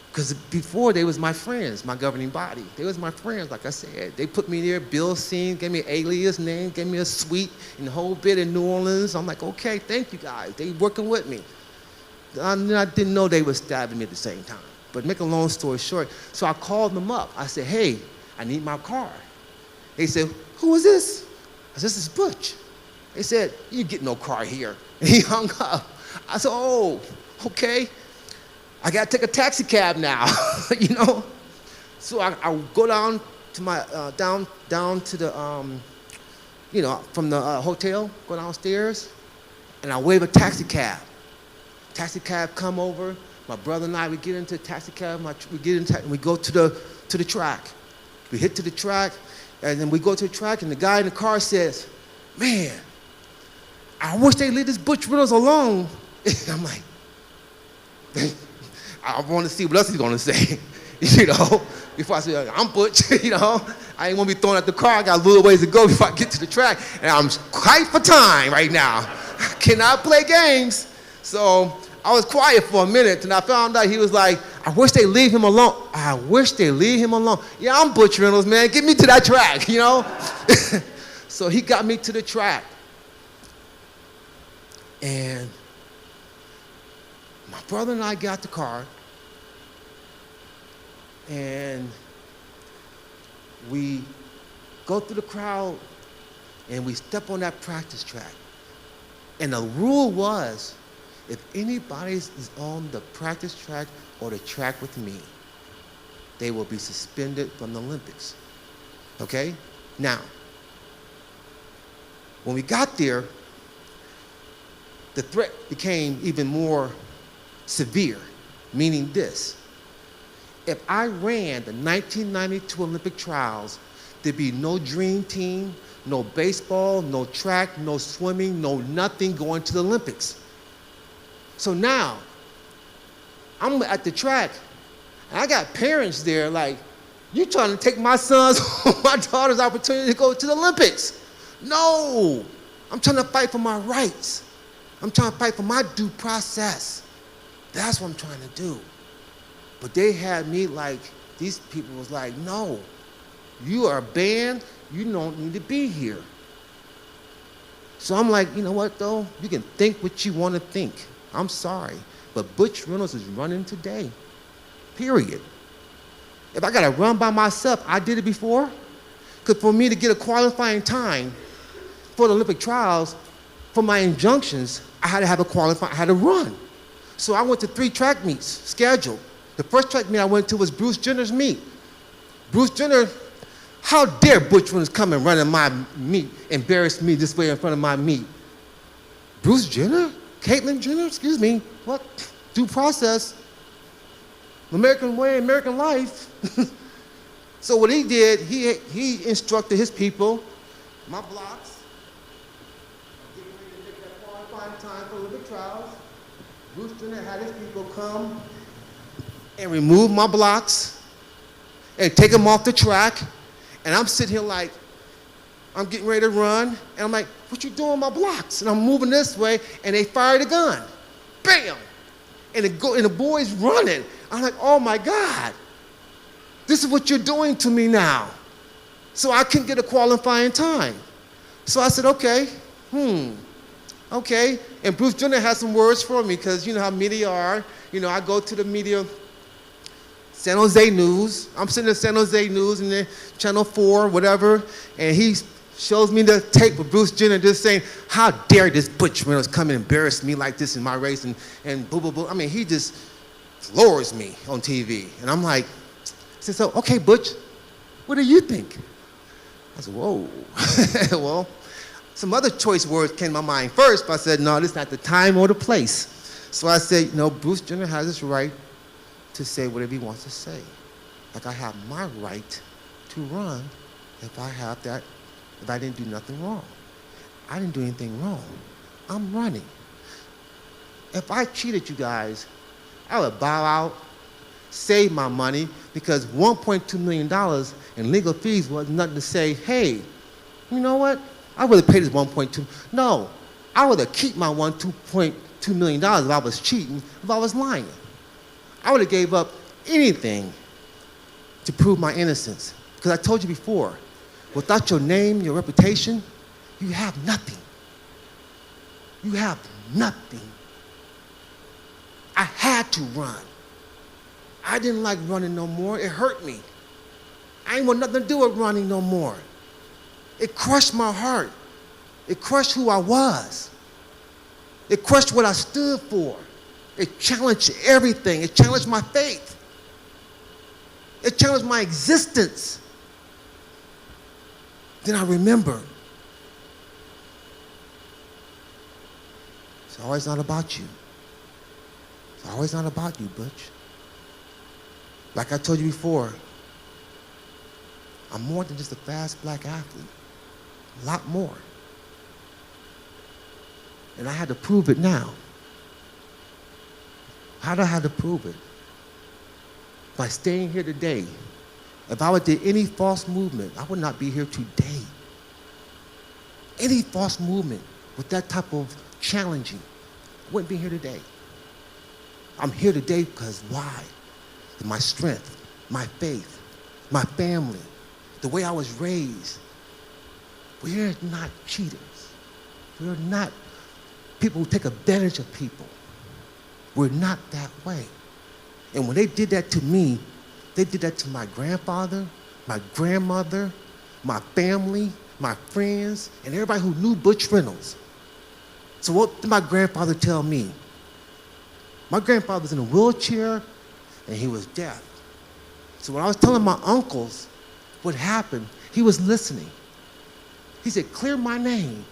because before they was my friends, my governing body. They was my friends, like I said. They put me there, Bill Scene, gave me an alias name, gave me a suite in the whole bit in New Orleans. I'm like, okay, thank you guys. They working with me. I didn't know they were stabbing me at the same time. But make a long story short, so I called them up. I said, hey, I need my car. They said, who is this? I said, this is Butch. They said, you get no car here. And he hung up. I said, oh, okay. I got to take a taxi cab now, you know? So I go down to my, down to the, you know, from the hotel, go downstairs, and I wave a taxi cab. Taxi cab come over. My brother and I, we get into a taxi cab, we go to the track. We hit to the track, and then we go to the track, and the guy in the car says, man, I wish they'd leave this Butch Reynolds alone. I'm like, I want to see what else he's going to say, you know, before I say, I'm Butch, you know. I ain't going to be thrown out the car. I got a little ways to go before I get to the track, and I'm tight for time right now. I cannot play games. So I was quiet for a minute, and I found out he was like, I wish they leave him alone. I wish they leave him alone. Yeah, I'm Butch Reynolds, man. Get me to that track, you know? So he got me to the track. And my brother and I got the car, and we go through the crowd, and we step on that practice track. And the rule was, if anybody is on the practice track or the track with me, they will be suspended from the Olympics. Okay? Now, when we got there, the threat became even more severe, meaning this. If I ran the 1992 Olympic trials, there'd be no dream team, no baseball, no track, no swimming, no nothing going to the Olympics. So now, I'm at the track, and I got parents there like, you trying to take my son's or my daughter's opportunity to go to the Olympics. No, I'm trying to fight for my rights. I'm trying to fight for my due process. That's what I'm trying to do. But they had me like, these people was like, no, you are banned, you don't need to be here. So I'm like, you know what though? You can think what you want to think. I'm sorry, but Butch Reynolds is running today, period. If I gotta run by myself, I did it before, because for me to get a qualifying time for the Olympic trials, for my injunctions, I had to have a qualifying, I had to run. So I went to 3 track meets scheduled. The first track meet I went to was Bruce Jenner's meet. Bruce Jenner How dare Butch Reynolds come and run in my meet, embarrass me this way in front of my meet? Bruce Jenner? Caitlyn Jenner? Excuse me. What? Due process. American way, American life. So what he did, he instructed his people, my blocks, getting ready to make that qualifying time for Olympic trials. Bruce Jenner had his people come and remove my blocks and take them off the track. And I'm sitting here like, I'm getting ready to run, and I'm like, what you doing with my blocks? And I'm moving this way, and they fired a gun. Bam! And the boy's running. I'm like, oh my God, this is what you're doing to me now. So I couldn't get a qualifying time. So I said, okay, okay. And Bruce Jenner has some words for me, because you know how media are. You know, I go to the media, San Jose News. I'm sitting in San Jose News and then Channel 4, whatever, and he shows me the tape of Bruce Jenner just saying, how dare this Butch Reynolds come and embarrass me like this in my race, and boo, boo, boo. I mean, he just floors me on TV. And I'm like, I said, so, okay, Butch, what do you think? I said, whoa. Well, some other choice words came to my mind first, but I said, no, this is not the time or the place. So I said, you know, Bruce Jenner has his right to say whatever he wants to say. Like I have my right to run if I didn't do nothing wrong. I didn't do anything wrong. I'm running. If I cheated you guys, I would bow out, save my money, because $1.2 million in legal fees was nothing to say, hey, you know what? I would have paid this 1.2. No, I would have kept my $2.2 million if I was cheating, if I was lying. I would have gave up anything to prove my innocence. Because I told you before, without your name, your reputation, you have nothing. You have nothing. I had to run. I didn't like running no more. It hurt me. I ain't want nothing to do with running no more. It crushed my heart. It crushed who I was. It crushed what I stood for. It challenged everything. It challenged my faith. It challenged my existence. Then I remember, it's always not about you. It's always not about you, Butch. Like I told you before, I'm more than just a fast black athlete. A lot more. And I had to prove it now. How did I have to prove it? By staying here today. If I would do any false movement, I would not be here today. Any false movement with that type of challenging, I wouldn't be here today. I'm here today because why? My strength, my faith, my family, the way I was raised. We're not cheaters. We're not people who take advantage of people. We're not that way. And when they did that to me, they did that to my grandfather, my grandmother, my family, my friends, and everybody who knew Butch Reynolds. So what did my grandfather tell me? My grandfather was in a wheelchair, and he was deaf. So when I was telling my uncles what happened, he was listening. He said, clear my name.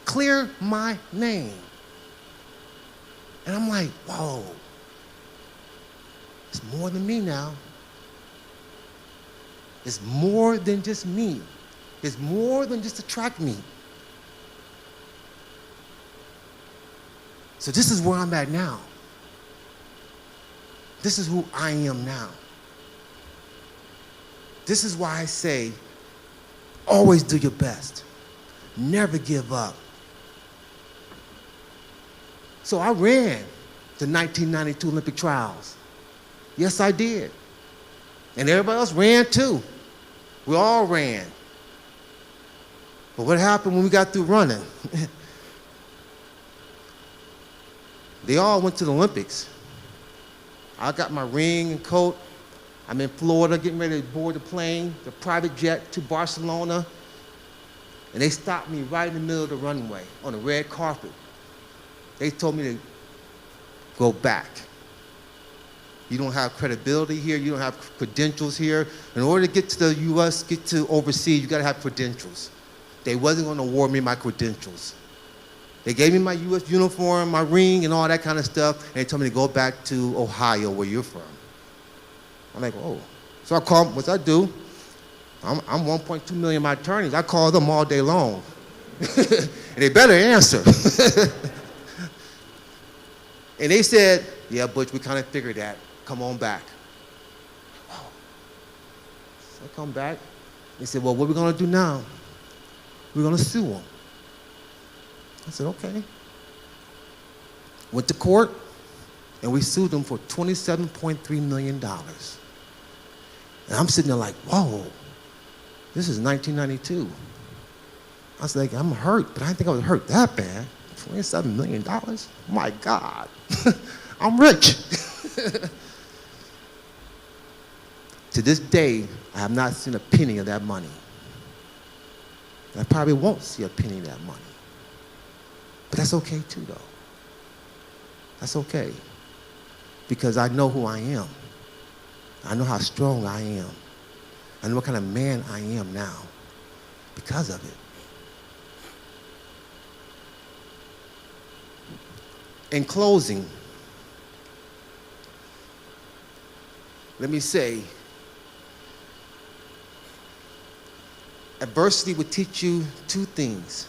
Clear my name. And I'm like, whoa. It's more than me now. It's more than just me. It's more than just a track meet. So this is where I'm at now. This is who I am now. This is why I say, always do your best. Never give up. So I ran the 1992 Olympic trials. Yes, I did. And everybody else ran too. We all ran. But what happened when we got through running? They all went to the Olympics. I got my ring and coat. I'm in Florida getting ready to board the plane, the private jet to Barcelona. And they stopped me right in the middle of the runway on the red carpet. They told me to go back. You don't have credibility here. You don't have credentials here. In order to get to the U.S., get to overseas, you got to have credentials. They wasn't going to award me my credentials. They gave me my U.S. uniform, my ring, and all that kind of stuff, and they told me to go back to Ohio, where you're from. I'm like, oh. So I called, what I do, I'm 1.2 million my attorneys. I call them all day long. And they better answer. And they said, yeah, Butch, we kind of figured that. Come on back. Wow. So I come back. They said, well, what are we going to do now? We're going to sue them. I said, okay. Went to court, and we sued them for $27.3 million. And I'm sitting there like, whoa, this is 1992. I was like, I'm hurt, but I didn't think I was hurt that bad. $27 million? My God, I'm rich. To this day, I have not seen a penny of that money. And I probably won't see a penny of that money. But that's okay too, though. That's okay. Because I know who I am. I know how strong I am. I know what kind of man I am now because of it. In closing, let me say, adversity will teach you two things.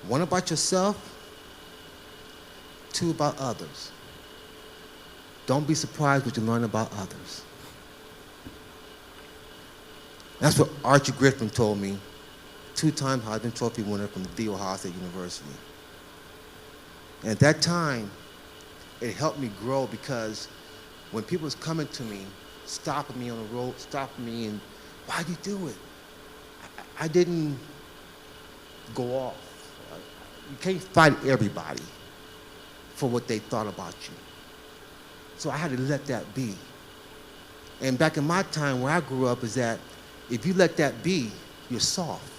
One about yourself, two about others. Don't be surprised what you learn about others. That's what Archie Griffin told me, two-time Heisman Trophy winner from the Ohio State University. And at that time, it helped me grow because when people was coming to me, stopping me on the road, stopping me, and why'd you do it? I didn't go off. You can't fight everybody for what they thought about you. So I had to let that be. And back in my time where I grew up is that if you let that be, you're soft.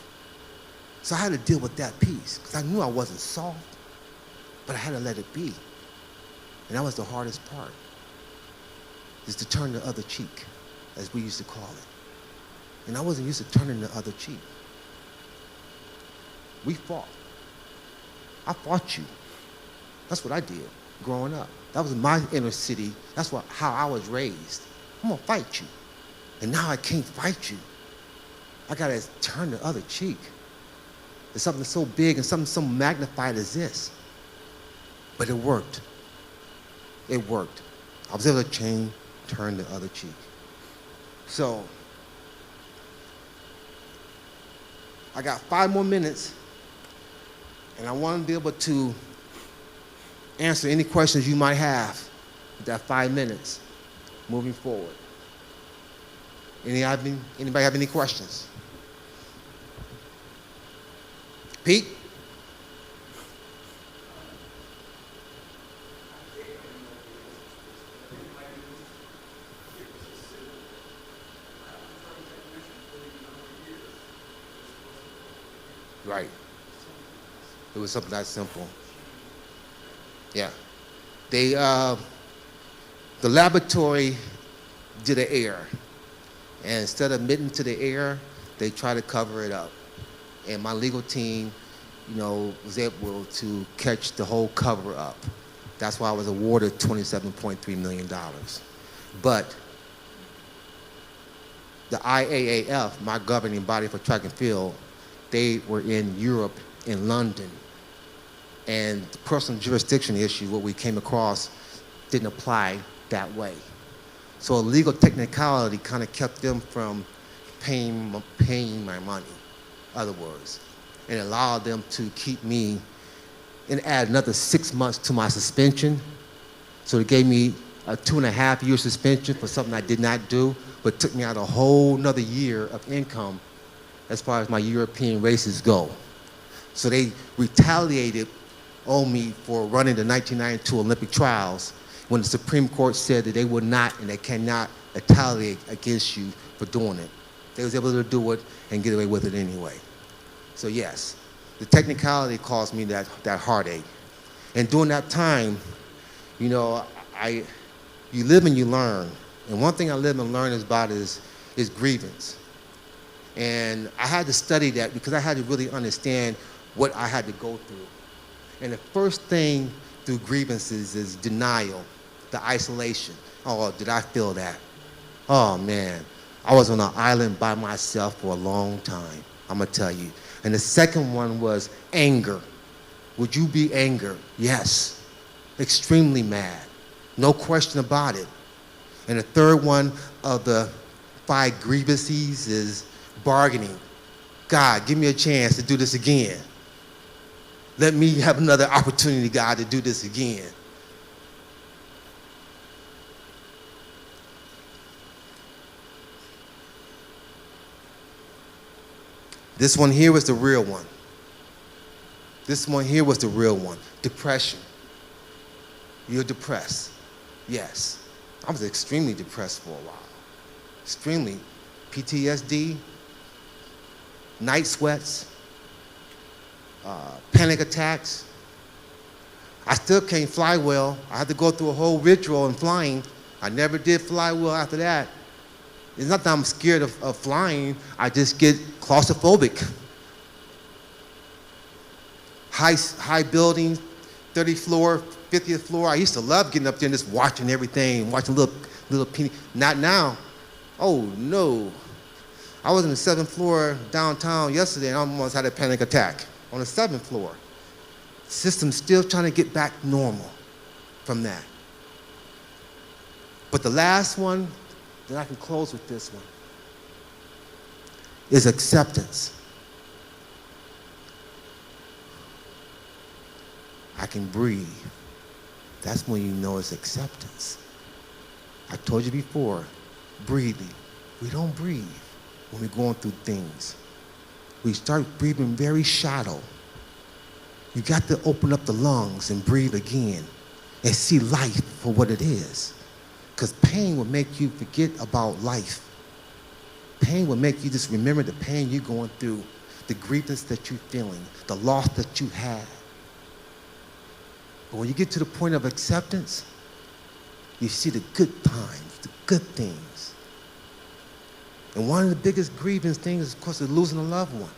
So I had to deal with that piece because I knew I wasn't soft, but I had to let it be. And that was the hardest part, is to turn the other cheek, as we used to call it. And I wasn't used to turning the other cheek. We fought. I fought you. That's what I did growing up. That was my inner city. That's how I was raised. I'm gonna fight you. And now I can't fight you. I gotta turn the other cheek. It's something so big and something so magnified as this. But it worked. It worked. I was able to turn the other cheek. So, I got 5 more minutes, and I want to be able to answer any questions you might have with that 5 minutes moving forward. Anybody have any questions? Pete? Right. It was something that simple. Yeah. They, the laboratory did an error. And instead of admitting to the error, they tried to cover it up. And my legal team, was able to catch the whole cover up. That's why I was awarded $27.3 million. But the IAAF, my governing body for track and field, they were in Europe, in London. And the personal jurisdiction issue, what we came across, didn't apply that way. So a legal technicality kind of kept them from paying my money, in other words, and allowed them to keep me and add another 6 months to my suspension. So they gave me a 2.5-year suspension for something I did not do, but took me out a whole another year of income as far as my European races go. So they retaliated on me for running the 1992 Olympic trials when the Supreme Court said that they would not and they cannot retaliate against you for doing it. They was able to do it and get away with it anyway. So yes, the technicality caused me that heartache. And during that time, I You live and you learn. And one thing I live and learn about is grievance. And I had to study that because I had to really understand what I had to go through. And the first thing through grievances is denial, the isolation. Oh, did I feel that? Oh, man. I was on an island by myself for a long time, I'm going to tell you. And the second one was anger. Would you be angry? Yes. Extremely mad. No question about it. And the third one of the 5 grievances is bargaining. God, give me a chance to do this again. Let me have another opportunity, God, to do this again. This one here was the real one. This one here was the real one. Depression. You're depressed. Yes. I was extremely depressed for a while. Extremely. PTSD, night sweats, panic attacks. I still can't fly well. I had to go through a whole ritual in flying. I never did fly well after that. It's not that I'm scared of flying. I just get claustrophobic. High buildings, 30th floor, 50th floor. I used to love getting up there and just watching everything, watching little peeny. Not now. Oh, no. I was on the 7th floor downtown yesterday and I almost had a panic attack on the 7th floor. System's still trying to get back normal from that. But the last one, then I can close with this one, is acceptance. I can breathe. That's when you know it's acceptance. I told you before, breathing. We don't breathe when we're going through things. We start breathing very shallow. You got to open up the lungs and breathe again and see life for what it is. Because pain will make you forget about life. Pain will make you just remember the pain you're going through, the grievance that you're feeling, the loss that you had. But when you get to the point of acceptance, you see the good times, the good things. And one of the biggest grievance things is, of course, is losing a loved one.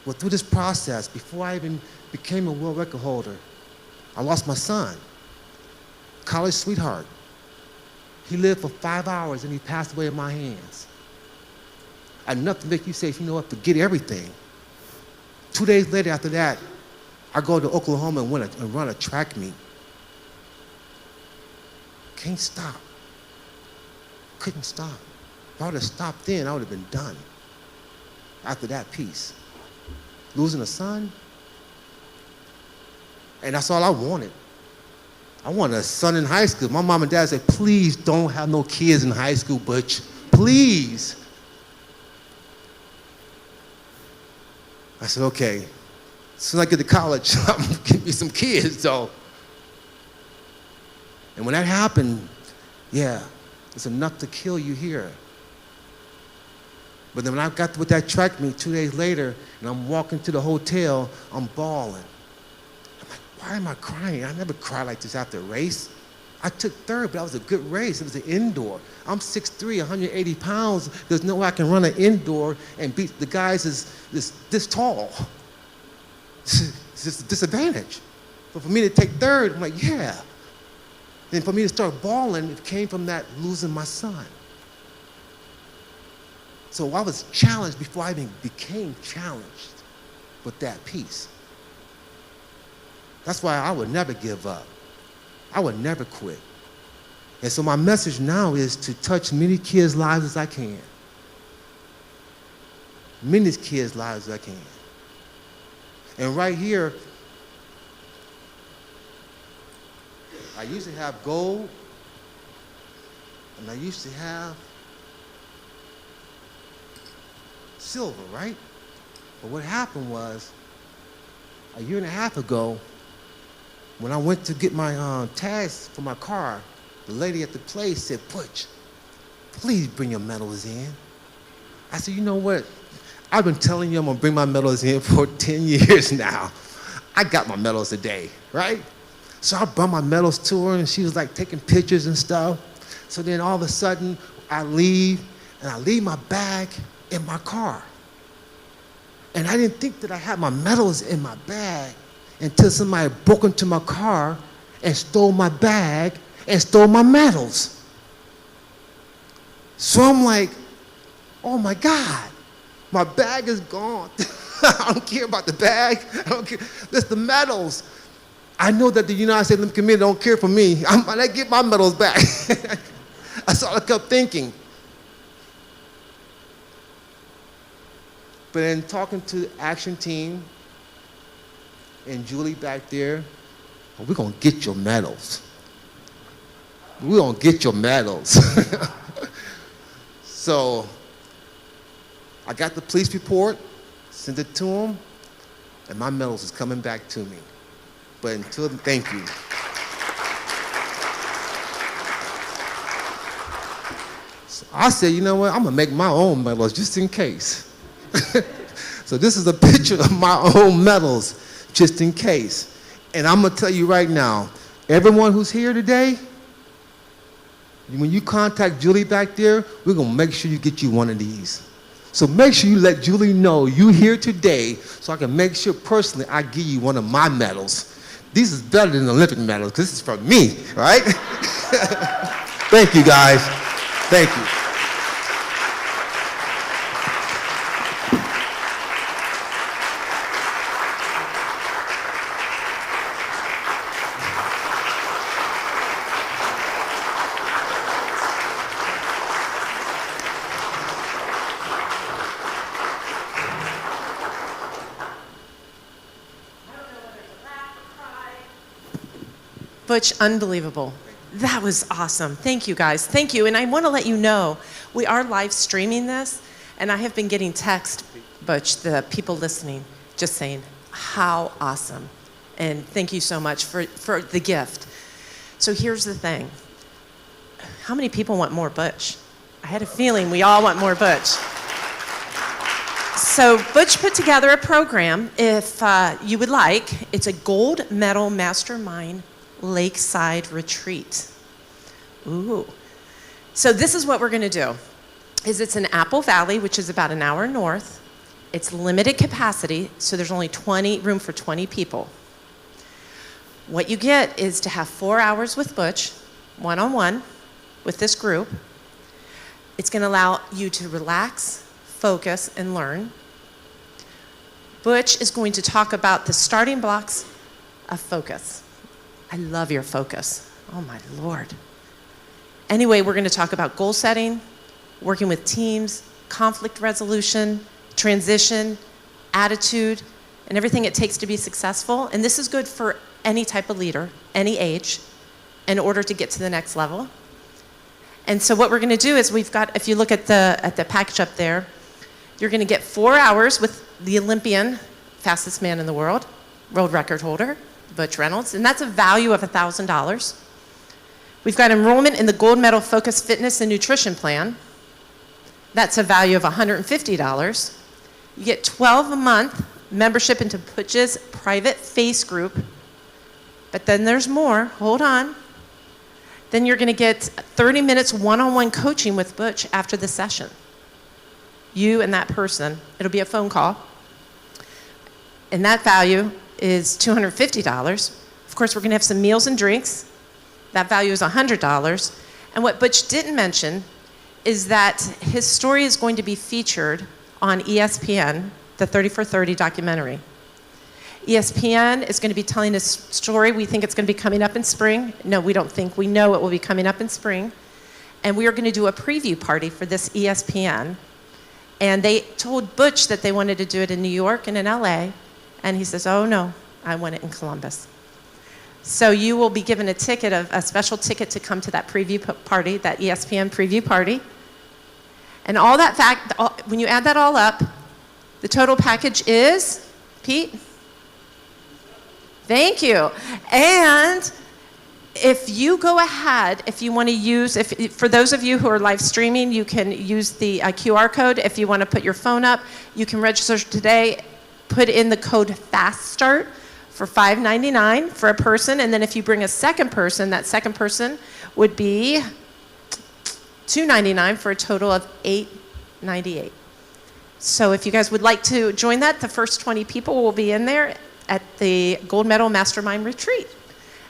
Well, through this process, before I even became a world record holder, I lost my son, college sweetheart. He lived for 5 hours and he passed away in my hands. Enough to make you say, you know what, forget everything. 2 days later after that, I go to Oklahoma and run a track meet. Can't stop. Couldn't stop. If I would have stopped then, I would have been done after that piece. Losing a son, and that's all I wanted. I wanted a son in high school. My mom and dad said, please don't have no kids in high school, Butch. Please. I said, okay. As soon as I get to college, I'm going to give me some kids, though. And when that happened, yeah, it's enough to kill you here. But then when I got with that track meet 2 days later, and I'm walking to the hotel, I'm bawling. I'm like, why am I crying? I never cry like this after a race. I took third, but that was a good race. It was an indoor. I'm 6'3", 180 pounds. There's no way I can run an indoor and beat the guys this tall. It's just a disadvantage. But for me to take third, I'm like, yeah. Then for me to start bawling, it came from that losing my son. So I was challenged before I even became challenged with that piece. That's why I would never give up. I would never quit. And so my message now is to touch many kids' lives as I can. Many kids' lives as I can. And right here, I used to have gold, and I used to have silver, right? But what happened was, a year and a half ago, when I went to get my tags for my car, the lady at the place said, Butch, please bring your medals in. I said, you know what? I've been telling you I'm gonna bring my medals in for 10 years now. I got my medals today, right? So I brought my medals to her, and she was like taking pictures and stuff. So then all of a sudden, I leave, and I leave my bag in my car. And I didn't think that I had my medals in my bag until somebody broke into my car and stole my bag and stole my medals. So I'm like, oh my God, my bag is gone. I don't care about the bag. I don't care. That's the medals. I know that the United States Olympic Committee don't care for me. I'm gonna get my medals back. That's all I kept thinking. But in talking to the action team and Julie back there, we're gonna get your medals. We're gonna get your medals. So I got the police report, sent it to them, and my medals is coming back to me. But until then, thank you. So I said, you know what, I'm gonna make my own medals just in case. So this is a picture of my own medals, just in case. And I'm gonna tell you right now, everyone who's here today, when you contact Julie back there, we're gonna make sure you get you one of these. So make sure you let Julie know you here today, so I can make sure personally I give you one of my medals. These is better than the Olympic medals, because this is from me, right? Thank you, guys. Thank you. Butch, unbelievable. That was awesome. Thank you, guys. Thank you. And I want to let you know, we are live streaming this, and I have been getting text, Butch, the people listening, just saying, how awesome. And thank you so much for the gift. So here's the thing. How many people want more Butch? I had a feeling we all want more Butch. So Butch put together a program, if you would like. It's a gold medal mastermind lakeside retreat. Ooh. So this is what we're gonna do. It's in Apple Valley, which is about an hour north. It's limited capacity, so there's only room for 20 people. What you get is to have 4 hours with Butch, one-on-one, with this group. It's gonna allow you to relax, focus, and learn. Butch is going to talk about the starting blocks of focus. I love your focus. Oh my Lord. Anyway, we're gonna talk about goal setting, working with teams, conflict resolution, transition, attitude, and everything it takes to be successful. And this is good for any type of leader, any age, in order to get to the next level. And so what we're gonna do is we've got, if you look at the package up there, you're gonna get 4 hours with the Olympian, fastest man in the world record holder, Butch Reynolds, and that's a value of $1,000. We've got enrollment in the Gold Medal Focus Fitness and Nutrition Plan. That's a value of $150. You get 12 a month membership into Butch's private face group. But then there's more, hold on. Then you're gonna get 30 minutes one-on-one coaching with Butch after the session. You and that person, it'll be a phone call. And that value is $250. Of course, we're gonna have some meals and drinks. That value is $100. And what Butch didn't mention is that his story is going to be featured on ESPN, the 30 for 30 documentary. ESPN is gonna be telling his story. We think it's gonna be coming up in spring. No, we don't think, we know it will be coming up in spring. And we are gonna do a preview party for this ESPN. And they told Butch that they wanted to do it in New York and in LA. And he says, oh no, I want it in Columbus. So you will be given a special ticket to come to that preview party, that ESPN preview party. And all that when you add that all up, the total package is, Pete? Thank you. And if you go ahead, if you want to use, for those of you who are live streaming, you can use the QR code. If you want to put your phone up, you can register today. Put in the code FASTSTART for $5.99 for a person, and then if you bring a second person, that second person would be $2.99 for a total of $8.98. So if you guys would like to join that, the first 20 people will be in there at the Gold Medal Mastermind Retreat.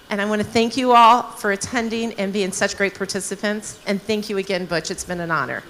And I want to thank you all for attending and being such great participants. And thank you again, Butch. It's been an honor.